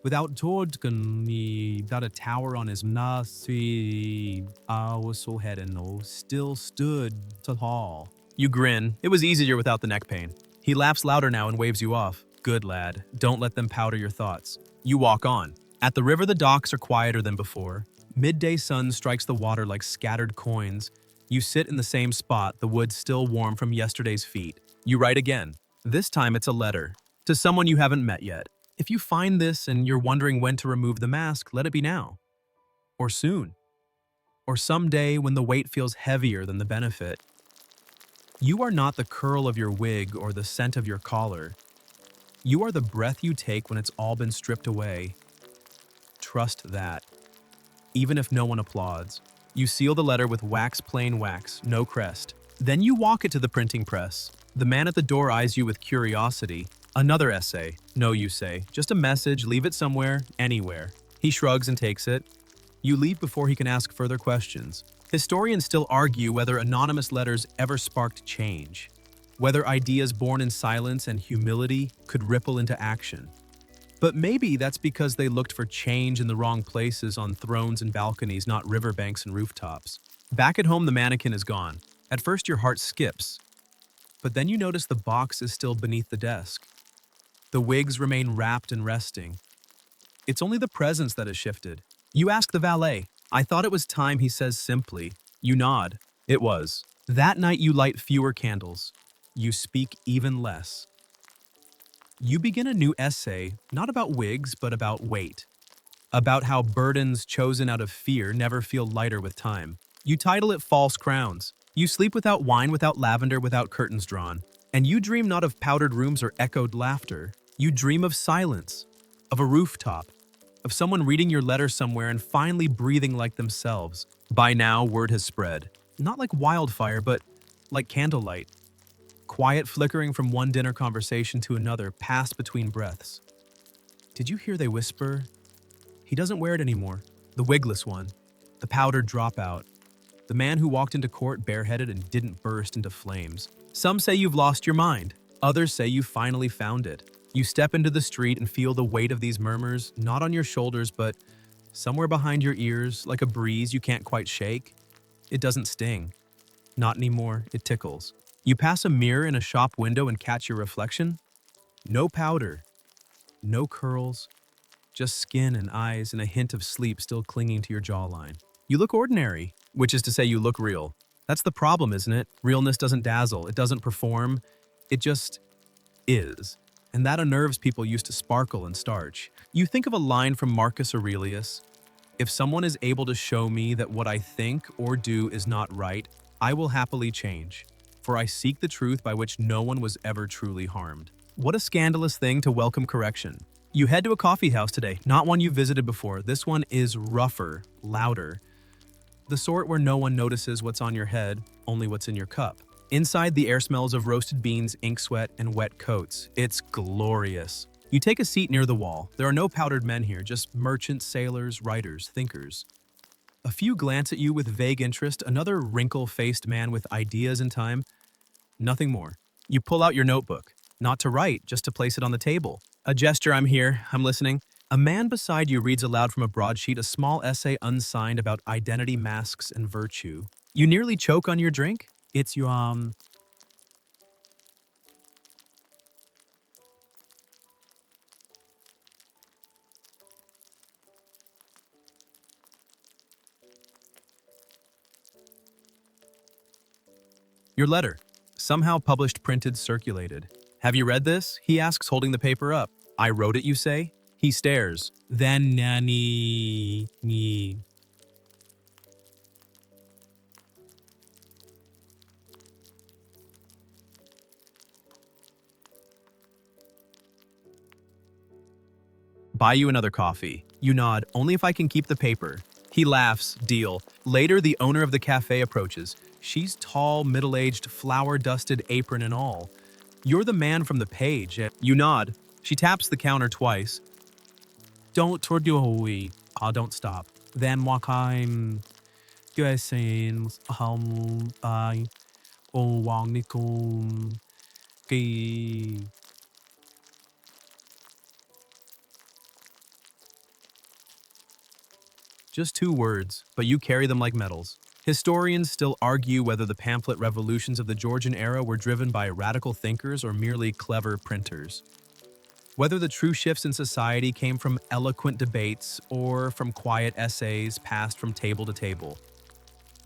Without Georgian, he got a tower on his nasi. I was so head and nose, still stood tall. You grin. It was easier without the neck pain. He laughs louder now and waves you off. Good lad. Don't let them powder your thoughts. You walk on. At the river, the docks are quieter than before. Midday sun strikes the water like scattered coins. You sit in the same spot, the wood still warm from yesterday's feet. You write again. This time it's a letter. To someone you haven't met yet. If you find this and you're wondering when to remove the mask, let it be now. Or soon. Or someday when the weight feels heavier than the benefit. You are not the curl of your wig or the scent of your collar. You are the breath you take when it's all been stripped away. Trust that. Even if no one applauds. You seal the letter with wax, plain wax, no crest. Then you walk it to the printing press. The man at the door eyes you with curiosity. Another essay. No, you say. Just a message, leave it somewhere, anywhere. He shrugs and takes it. You leave before he can ask further questions. Historians still argue whether anonymous letters ever sparked change, whether ideas born in silence and humility could ripple into action. But maybe that's because they looked for change in the wrong places, on thrones and balconies, not riverbanks and rooftops. Back at home, the mannequin is gone. At first, your heart skips. But then you notice the box is still beneath the desk. The wigs remain wrapped and resting. It's only the presence that has shifted. You ask the valet. I thought it was time, he says simply. You nod. It was. That night you light fewer candles. You speak even less. You begin a new essay, not about wigs, but about weight. About how burdens chosen out of fear never feel lighter with time. You title it False Crowns. You sleep without wine, without lavender, without curtains drawn. And you dream not of powdered rooms or echoed laughter. You dream of silence, of a rooftop, of someone reading your letter somewhere and finally breathing like themselves. By now, word has spread. Not like wildfire, but like candlelight. Quiet flickering from one dinner conversation to another, passed between breaths. Did you hear they whisper? He doesn't wear it anymore. The wigless one. The powdered dropout. The man who walked into court bareheaded and didn't burst into flames. Some say you've lost your mind. Others say you finally found it. You step into the street and feel the weight of these murmurs, not on your shoulders, but somewhere behind your ears, like a breeze you can't quite shake. It doesn't sting. Not anymore, it tickles. You pass a mirror in a shop window and catch your reflection. No powder, no curls, just skin and eyes and a hint of sleep still clinging to your jawline. You look ordinary, which is to say you look real. That's the problem, isn't it? Realness doesn't dazzle, it doesn't perform, it just is. And that unnerves people used to sparkle and starch. You think of a line from Marcus Aurelius. If someone is able to show me that what I think or do is not right, I will happily change. For I seek the truth by which no one was ever truly harmed. What a scandalous thing to welcome correction. You head to a coffee house today, not one you visited before. This one is rougher, louder. The sort where no one notices what's on your head, only what's in your cup. Inside, the air smells of roasted beans, ink sweat, and wet coats. It's glorious. You take a seat near the wall. There are no powdered men here, just merchants, sailors, writers, thinkers. A few glance at you with vague interest, another wrinkle-faced man with ideas and time. Nothing more. You pull out your notebook, not to write, just to place it on the table. A gesture, I'm here, I'm listening. A man beside you reads aloud from a broadsheet a small essay unsigned about identity, masks, and virtue. You nearly choke on your drink? It's your, Your letter. Somehow published, printed, circulated. Have you read this? He asks, holding the paper up. I wrote it, you say? He stares. Then nani. Buy you another coffee. You nod, only if I can keep the paper. He laughs, deal. Later, the owner of the cafe approaches. She's tall, middle-aged, flour-dusted apron and all. You're the man from the page. You nod. She taps the counter twice. Don't stop. Then wakaim. Guessing I wang ki. Just 2 words, but you carry them like medals. Historians still argue whether the pamphlet revolutions of the Georgian era were driven by radical thinkers or merely clever printers. Whether the true shifts in society came from eloquent debates or from quiet essays passed from table to table.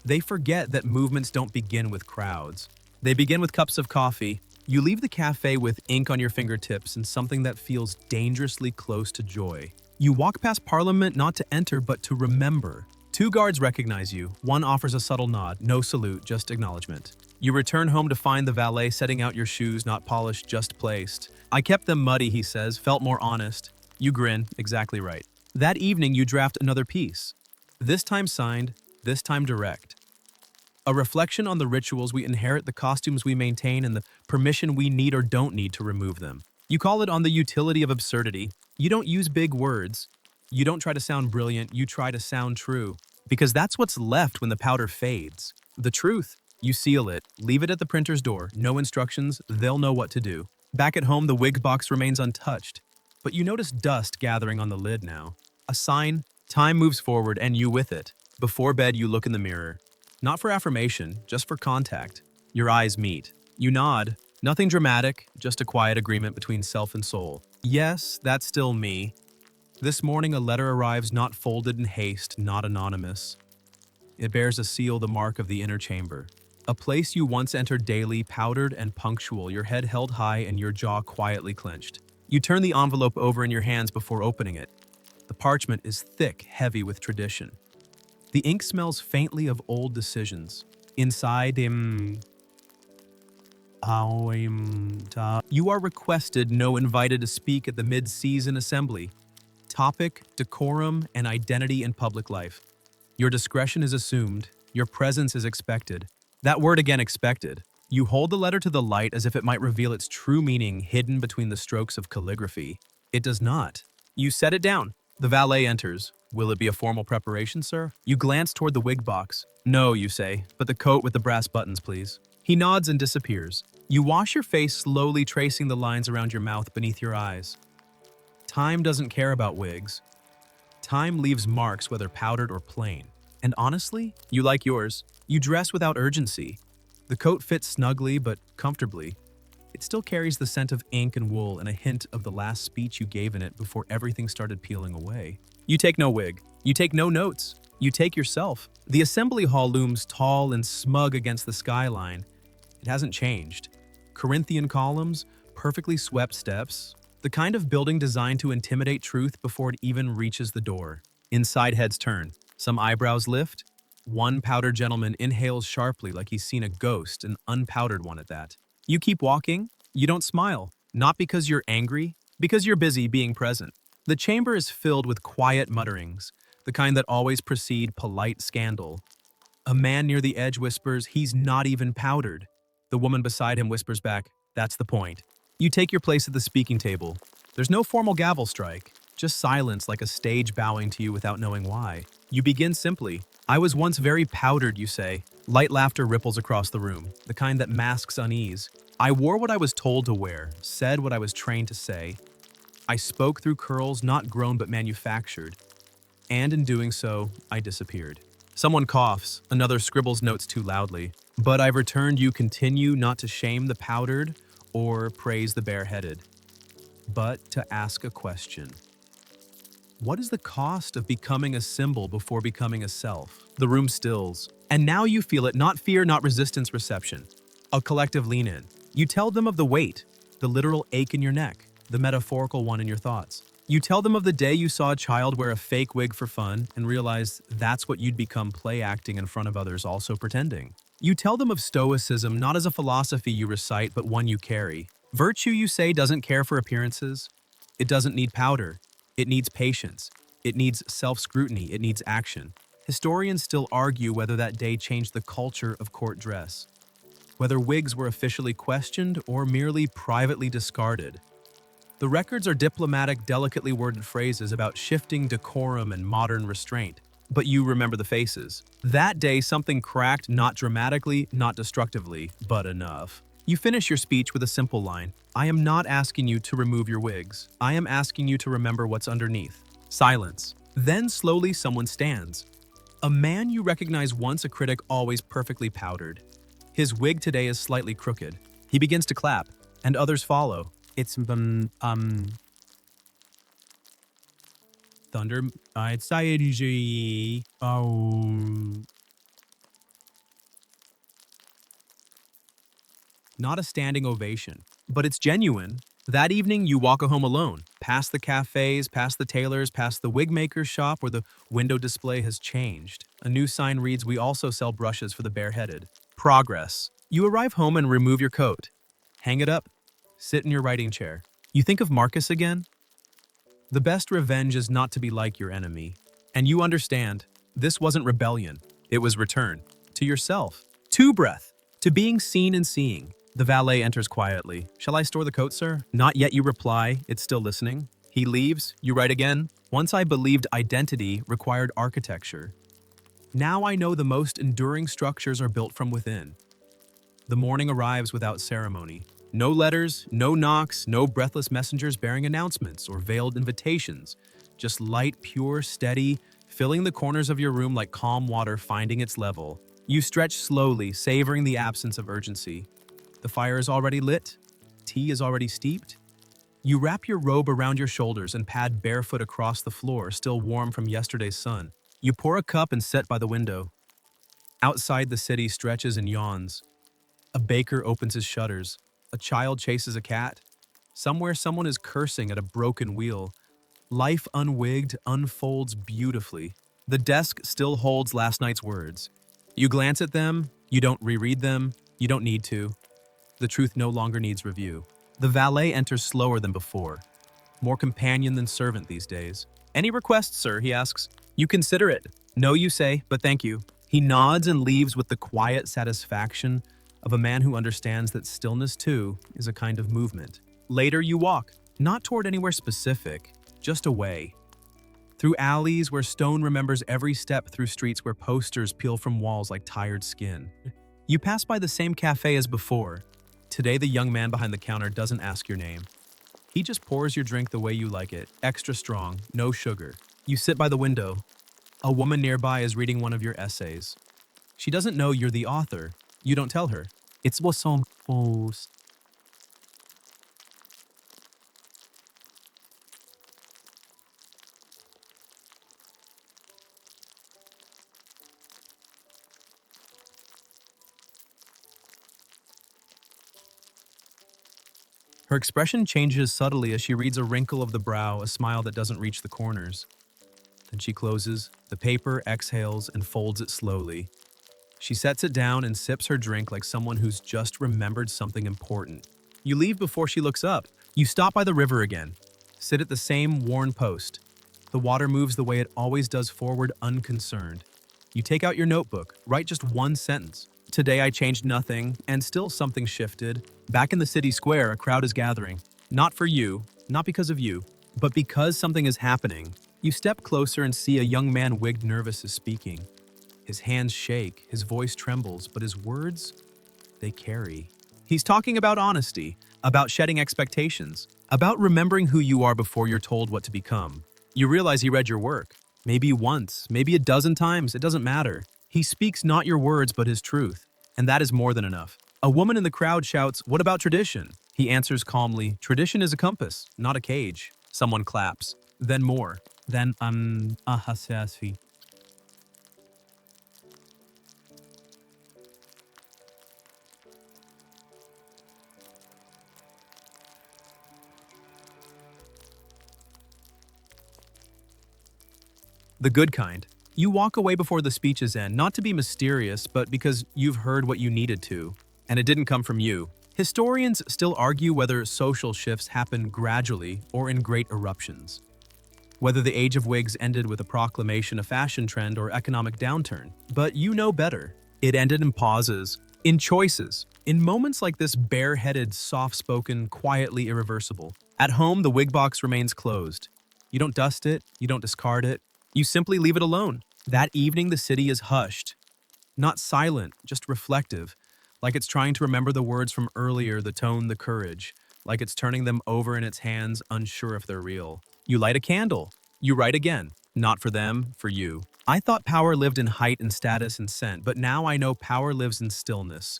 They forget that movements don't begin with crowds. They begin with cups of coffee. You leave the cafe with ink on your fingertips and something that feels dangerously close to joy. You walk past Parliament not to enter, but to remember. 2 guards recognize you. One offers a subtle nod, no salute, just acknowledgement. You return home to find the valet setting out your shoes, not polished, just placed. I kept them muddy, he says, felt more honest. You grin, exactly right. That evening, you draft another piece. This time signed, this time direct. A reflection on the rituals we inherit, the costumes we maintain, and the permission we need or don't need to remove them. You call it on the utility of absurdity. You don't use big words. You don't try to sound brilliant, you try to sound true. Because that's what's left when the powder fades. The truth. You seal it, leave it at the printer's door, no instructions, they'll know what to do. Back at home, the wig box remains untouched. But you notice dust gathering on the lid now. A sign, time moves forward and you with it. Before bed, you look in the mirror. Not for affirmation, just for contact. Your eyes meet. You nod. Nothing dramatic, just a quiet agreement between self and soul. Yes, that's still me. This morning, a letter arrives not folded in haste, not anonymous. It bears a seal, the mark of the inner chamber. A place you once entered daily, powdered and punctual, your head held high and your jaw quietly clenched. You turn the envelope over in your hands before opening it. The parchment is thick, heavy with tradition. The ink smells faintly of old decisions. Inside, you are requested, no invited to speak at the mid-season assembly. Topic, decorum, and identity in public life. Your discretion is assumed. Your presence is expected. That word again, expected. You hold the letter to the light as if it might reveal its true meaning hidden between the strokes of calligraphy. It does not. You set it down. The valet enters. Will it be a formal preparation, sir? You glance toward the wig box. No, you say, but the coat with the brass buttons, please. He nods and disappears. You wash your face, slowly tracing the lines around your mouth beneath your eyes. Time doesn't care about wigs. Time leaves marks, whether powdered or plain. And honestly, you like yours. You dress without urgency. The coat fits snugly but comfortably. It still carries the scent of ink and wool and a hint of the last speech you gave in it before everything started peeling away. You take no wig. You take no notes. You take yourself. The assembly hall looms tall and smug against the skyline. It hasn't changed. Corinthian columns, perfectly swept steps, the kind of building designed to intimidate truth before it even reaches the door. Inside, heads turn. Some eyebrows lift. One powdered gentleman inhales sharply like he's seen a ghost, an unpowdered one at that. You keep walking. You don't smile. Not because you're angry, because you're busy being present. The chamber is filled with quiet mutterings, the kind that always precede polite scandal. A man near the edge whispers, "He's not even powdered." The woman beside him whispers back, "That's the point." You take your place at the speaking table. There's no formal gavel strike, just silence like a stage bowing to you without knowing why. You begin simply. "I was once very powdered," you say. Light laughter ripples across the room, the kind that masks unease. "I wore what I was told to wear, said what I was trained to say. I spoke through curls not grown but manufactured. And in doing so, I disappeared." Someone coughs, another scribbles notes too loudly. "But I've returned," you continue, "not to shame the powdered or praise the bareheaded, but to ask a question. What is the cost of becoming a symbol before becoming a self?" The room stills. And now you feel it, not fear, not resistance, reception. A collective lean in. You tell them of the weight, the literal ache in your neck, the metaphorical one in your thoughts. You tell them of the day you saw a child wear a fake wig for fun and realized that's what you'd become, play acting in front of others, also pretending. You tell them of Stoicism, not as a philosophy you recite, but one you carry. Virtue, you say, doesn't care for appearances. It doesn't need powder. It needs patience. It needs self-scrutiny. It needs action. Historians still argue whether that day changed the culture of court dress, whether wigs were officially questioned or merely privately discarded. The records are diplomatic, delicately worded phrases about shifting decorum and modern restraint. But you remember the faces. That day, something cracked, not dramatically, not destructively, but enough. You finish your speech with a simple line. "I am not asking you to remove your wigs. I am asking you to remember what's underneath." Silence. Then slowly someone stands. A man you recognize, once a critic, always perfectly powdered. His wig today is slightly crooked. He begins to clap, and others follow. It's thunder. It's not a standing ovation, but it's genuine. That evening, you walk home alone, past the cafes, past the tailors, past the wig maker's shop where the window display has changed. A new sign reads, "We also sell brushes for the bareheaded." Progress. You arrive home and remove your coat. Hang it up. Sit in your writing chair. You think of Marcus again? The best revenge is not to be like your enemy. And you understand, this wasn't rebellion. It was return. To yourself. To breath. To being seen and seeing. The valet enters quietly. Shall I store the coat, sir? Not yet, you reply. It's still listening. He leaves. You write again. Once I believed identity required architecture. Now I know the most enduring structures are built from within. The morning arrives without ceremony. No letters, no knocks, no breathless messengers bearing announcements or veiled invitations. Just light, pure, steady, filling the corners of your room like calm water finding its level. You stretch slowly, savoring the absence of urgency. The fire is already lit. Tea is already steeped. You wrap your robe around your shoulders and pad barefoot across the floor, still warm from yesterday's sun. You pour a cup and sit by the window. Outside, the city stretches and yawns. A baker opens his shutters. A child chases a cat. Somewhere, someone is cursing at a broken wheel. Life unwigged unfolds beautifully. The desk still holds last night's words. You glance at them, you don't reread them, you don't need to. The truth no longer needs review. The valet enters slower than before. More companion than servant these days. Any requests, sir, he asks. You consider it. No, you say, but thank you. He nods and leaves with the quiet satisfaction of a man who understands that stillness, too, is a kind of movement. Later, you walk, not toward anywhere specific, just away. Through alleys where stone remembers every step, through streets where posters peel from walls like tired skin. You pass by the same cafe as before. Today, the young man behind the counter doesn't ask your name. He just pours your drink the way you like it, extra strong, no sugar. You sit by the window. A woman nearby is reading one of your essays. She doesn't know you're the author. You don't tell her. It's what song falls. Her expression changes subtly as she reads a wrinkle of the brow, a smile that doesn't reach the corners. Then she closes the paper, exhales, and folds it slowly. She sets it down and sips her drink like someone who's just remembered something important. You leave before she looks up. You stop by the river again. Sit at the same worn post. The water moves the way it always does, forward, unconcerned. You take out your notebook, write just one sentence. Today I changed nothing, and still something shifted. Back in the city square, a crowd is gathering. Not for you, not because of you, but because something is happening. You step closer and see a young man wigged nervous is speaking. His hands shake, his voice trembles, but his words, they carry. He's talking about honesty, about shedding expectations, about remembering who you are before you're told what to become. You realize he read your work. Maybe once, maybe a dozen times, it doesn't matter. He speaks not your words, but his truth, and that is more than enough. A woman in the crowd shouts, "What about tradition?" He answers calmly, "Tradition is a compass, not a cage." Someone claps. Then more. Then, ahasasi. The good kind. You walk away before the speeches end, not to be mysterious, but because you've heard what you needed to, and it didn't come from you. Historians still argue whether social shifts happen gradually or in great eruptions. Whether the age of wigs ended with a proclamation, a fashion trend, or economic downturn. But you know better. It ended in pauses, in choices, in moments like this, bare-headed, soft-spoken, quietly irreversible. At home, the wig box remains closed. You don't dust it, you don't discard it, you simply leave it alone. That evening, the city is hushed. Not silent, just reflective, like it's trying to remember the words from earlier, the tone, the courage, like it's turning them over in its hands, unsure if they're real. You light a candle. You write again. Not for them, for you. I thought power lived in height and status and scent, but now I know power lives in stillness.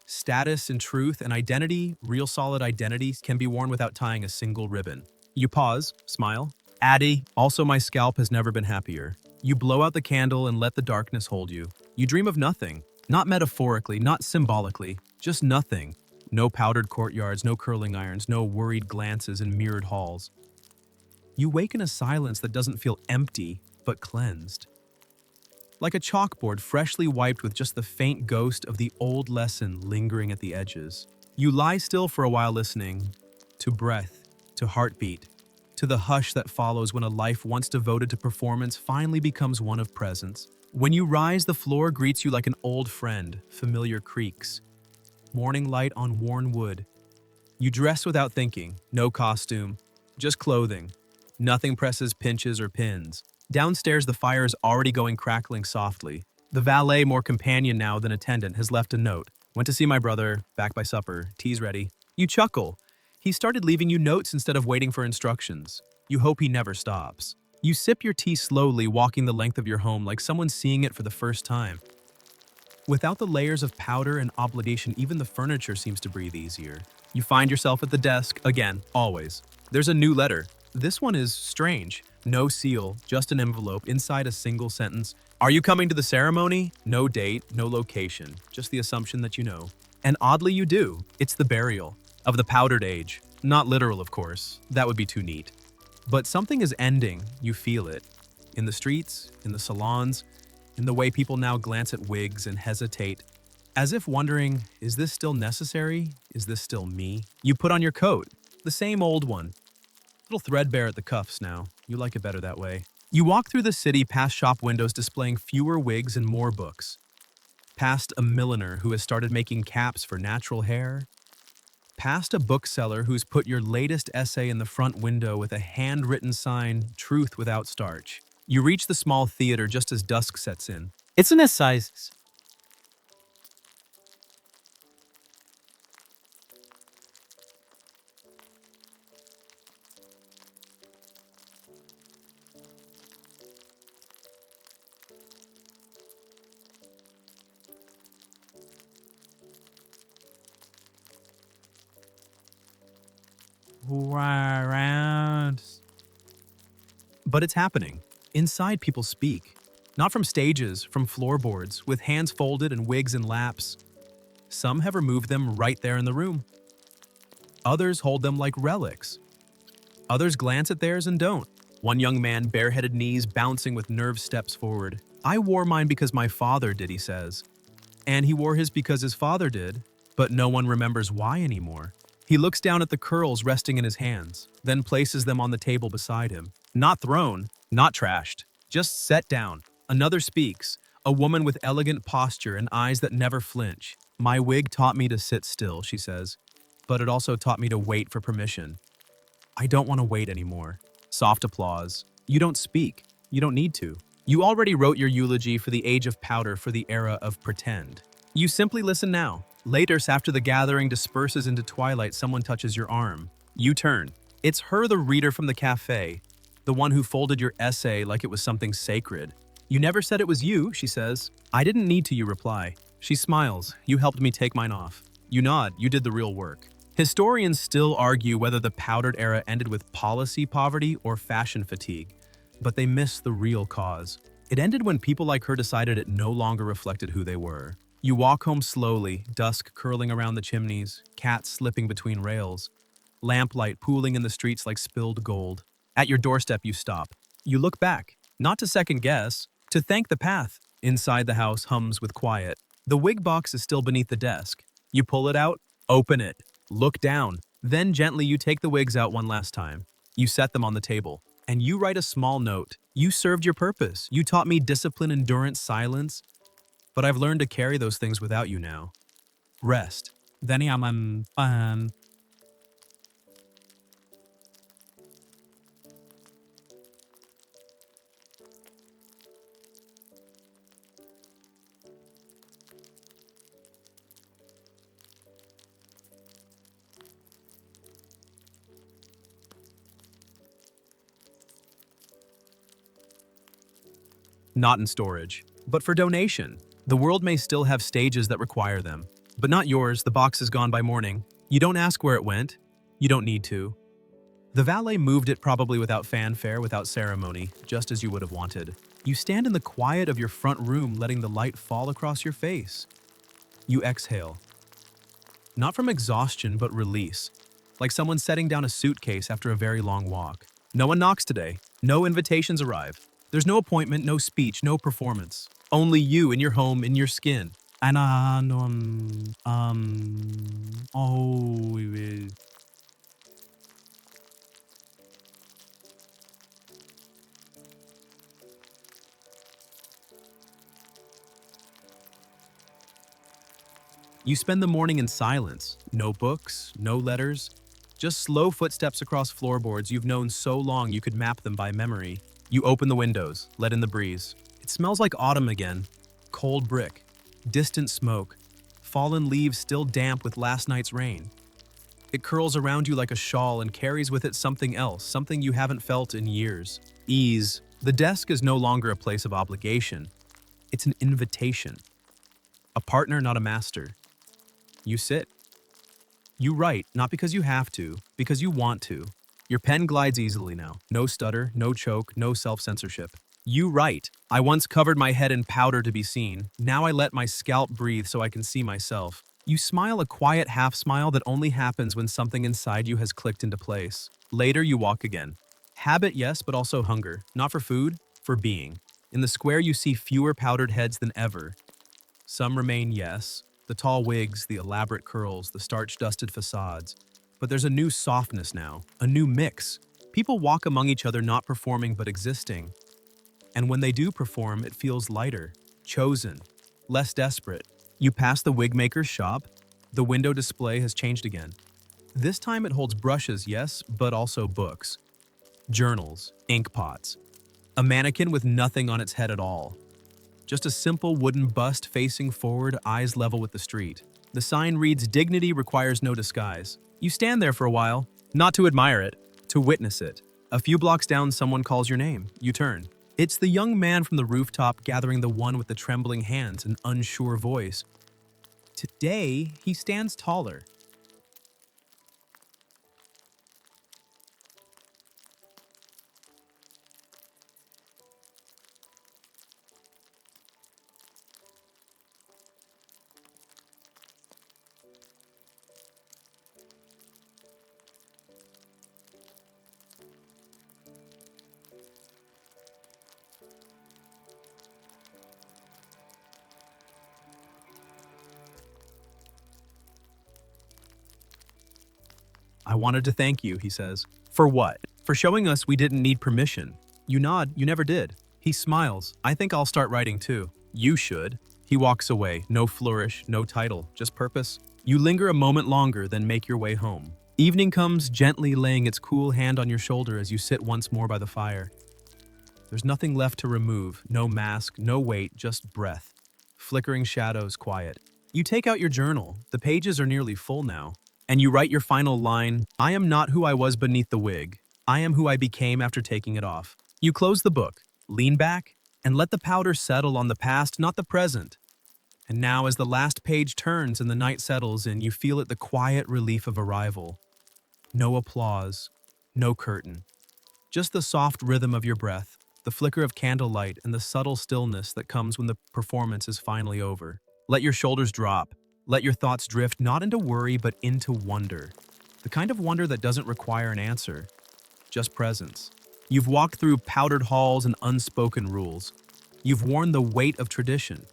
Status and truth and identity, real solid identity, can be worn without tying a single ribbon. You pause, smile. Addie, also my scalp has never been happier. You blow out the candle and let the darkness hold you. You dream of nothing. Not metaphorically, not symbolically, just nothing. No powdered courtyards, no curling irons, no worried glances in mirrored halls. You wake in a silence that doesn't feel empty, but cleansed. Like a chalkboard freshly wiped with just the faint ghost of the old lesson lingering at the edges. You lie still for a while listening to breath, to heartbeat, to the hush that follows when a life once devoted to performance finally becomes one of presence. When you rise, the floor greets you like an old friend, familiar creaks. Morning light on worn wood. You dress without thinking, no costume, just clothing. Nothing presses pinches or pins. Downstairs, the fire is already going crackling softly. The valet, more companion now than attendant, has left a note. Went to see my brother, back by supper, tea's ready. You chuckle. He started leaving you notes instead of waiting for instructions. You hope he never stops. You sip your tea slowly, walking the length of your home like someone seeing it for the first time. Without the layers of powder and obligation, even the furniture seems to breathe easier. You find yourself at the desk, again, always. There's a new letter. This one is strange. No seal, just an envelope, inside a single sentence. Are you coming to the ceremony? No date, no location, just the assumption that you know. And oddly you do. It's the burial of the powdered age. Not literal, of course. That would be too neat. But something is ending. You feel it. In the streets, in the salons, in the way people now glance at wigs and hesitate, as if wondering, is this still necessary? Is this still me? You put on your coat, the same old one. Little threadbare at the cuffs now. You like it better that way. You walk through the city past shop windows displaying fewer wigs and more books. Past a milliner who has started making caps for natural hair. Past a bookseller who's put your latest essay in the front window with a handwritten sign, Truth Without Starch. You reach the small theater just as dusk sets in. It's an size. Around. But it's happening. Inside, people speak. Not from stages, from floorboards, with hands folded and wigs in laps. Some have removed them right there in the room. Others hold them like relics. Others glance at theirs and don't. One young man, bareheaded knees bouncing with nerve steps forward. I wore mine because my father did, he says. And he wore his because his father did, but no one remembers why anymore. He looks down at the curls resting in his hands, then places them on the table beside him. Not thrown, not trashed, just set down. Another speaks, a woman with elegant posture and eyes that never flinch. My wig taught me to sit still, she says, but it also taught me to wait for permission. I don't want to wait anymore. Soft applause. You don't speak. You don't need to. You already wrote your eulogy for the age of powder, for the era of pretend. You simply listen now. Later, after the gathering disperses into twilight, someone touches your arm. You turn. It's her, the reader from the cafe, the one who folded your essay like it was something sacred. You never said it was you, she says. I didn't need to, you reply. She smiles. You helped me take mine off. You nod. You did the real work. Historians still argue whether the powdered era ended with policy poverty or fashion fatigue, but they miss the real cause. It ended when people like her decided it no longer reflected who they were. You walk home slowly, dusk curling around the chimneys, cats slipping between rails, lamplight pooling in the streets like spilled gold. At your doorstep, you stop. You look back, not to second guess, to thank the path. Inside, the house hums with quiet. The wig box is still beneath the desk. You pull it out, open it, look down. Then gently you take the wigs out one last time. You set them on the table, and you write a small note. You served your purpose. You taught me discipline, endurance, silence. But I've learned to carry those things without you now. Rest. Then Not in storage, but for donation. The world may still have stages that require them, but not yours. The box is gone by morning. You don't ask where it went. You don't need to. The valet moved it probably without fanfare, without ceremony, just as you would have wanted. You stand in the quiet of your front room, letting the light fall across your face. You exhale. Not from exhaustion, but release, like someone setting down a suitcase after a very long walk. No one knocks today. No invitations arrive. There's no appointment, no speech, no performance. Only you in your home, in your skin. and You spend the morning in silence, no books, no letters, just slow footsteps across floorboards you've known so long you could map them by memory. You open the windows, let in the breeze. It smells like autumn again. Cold brick, distant smoke, fallen leaves still damp with last night's rain. It curls around you like a shawl and carries with it something else, something you haven't felt in years. Ease. The desk is no longer a place of obligation. It's an invitation. A partner, not a master. You sit. You write, not because you have to, because you want to. Your pen glides easily now. No stutter, no choke, no self-censorship. You write. I once covered my head in powder to be seen. Now I let my scalp breathe so I can see myself. You smile a quiet half-smile that only happens when something inside you has clicked into place. Later, you walk again. Habit, yes, but also hunger. Not for food, for being. In the square, you see fewer powdered heads than ever. Some remain, yes. The tall wigs, the elaborate curls, the starch-dusted facades. But there's a new softness now, a new mix. People walk among each other not performing but existing. And when they do perform, it feels lighter, chosen, less desperate. You pass the wig maker's shop. The window display has changed again. This time it holds brushes, yes, but also books. Journals, ink pots. A mannequin with nothing on its head at all. Just a simple wooden bust facing forward, eyes level with the street. The sign reads, "Dignity requires no disguise." You stand there for a while, not to admire it, to witness it. A few blocks down, someone calls your name. You turn. It's the young man from the rooftop gathering the one with the trembling hands and unsure voice. Today, he stands taller. I wanted to thank you, he says. For what? For showing us we didn't need permission. You nod, you never did. He smiles. I think I'll start writing too. You should. He walks away. No flourish, no title, just purpose. You linger a moment longer, then make your way home. Evening comes, gently laying its cool hand on your shoulder as you sit once more by the fire. There's nothing left to remove, no mask, no weight, just breath. Flickering shadows, quiet. You take out your journal. The pages are nearly full now. And you write your final line, I am not who I was beneath the wig. I am who I became after taking it off. You close the book, lean back, and let the powder settle on the past, not the present. And now as the last page turns and the night settles in, you feel it the quiet relief of arrival. No applause, no curtain. Just the soft rhythm of your breath, the flicker of candlelight, and the subtle stillness that comes when the performance is finally over. Let your shoulders drop. Let your thoughts drift not into worry, but into wonder. The kind of wonder that doesn't require an answer, just presence. You've walked through powdered halls and unspoken rules. You've worn the weight of tradition.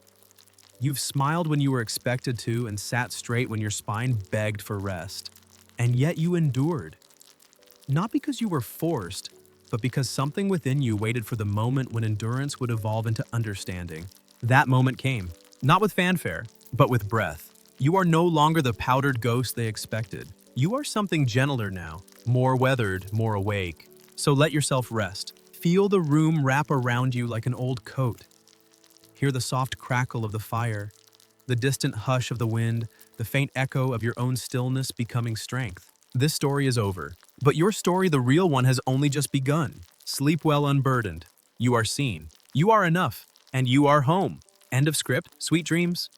You've smiled when you were expected to and sat straight when your spine begged for rest. And yet you endured. Not because you were forced, but because something within you waited for the moment when endurance would evolve into understanding. That moment came, not with fanfare, but with breath. You are no longer the powdered ghost they expected. You are something gentler now, more weathered, more awake. So let yourself rest. Feel the room wrap around you like an old coat. Hear the soft crackle of the fire, the distant hush of the wind, the faint echo of your own stillness becoming strength. This story is over, but your story, the real one, has only just begun. Sleep well unburdened. You are seen. You are enough. And you are home. End of script. Sweet dreams.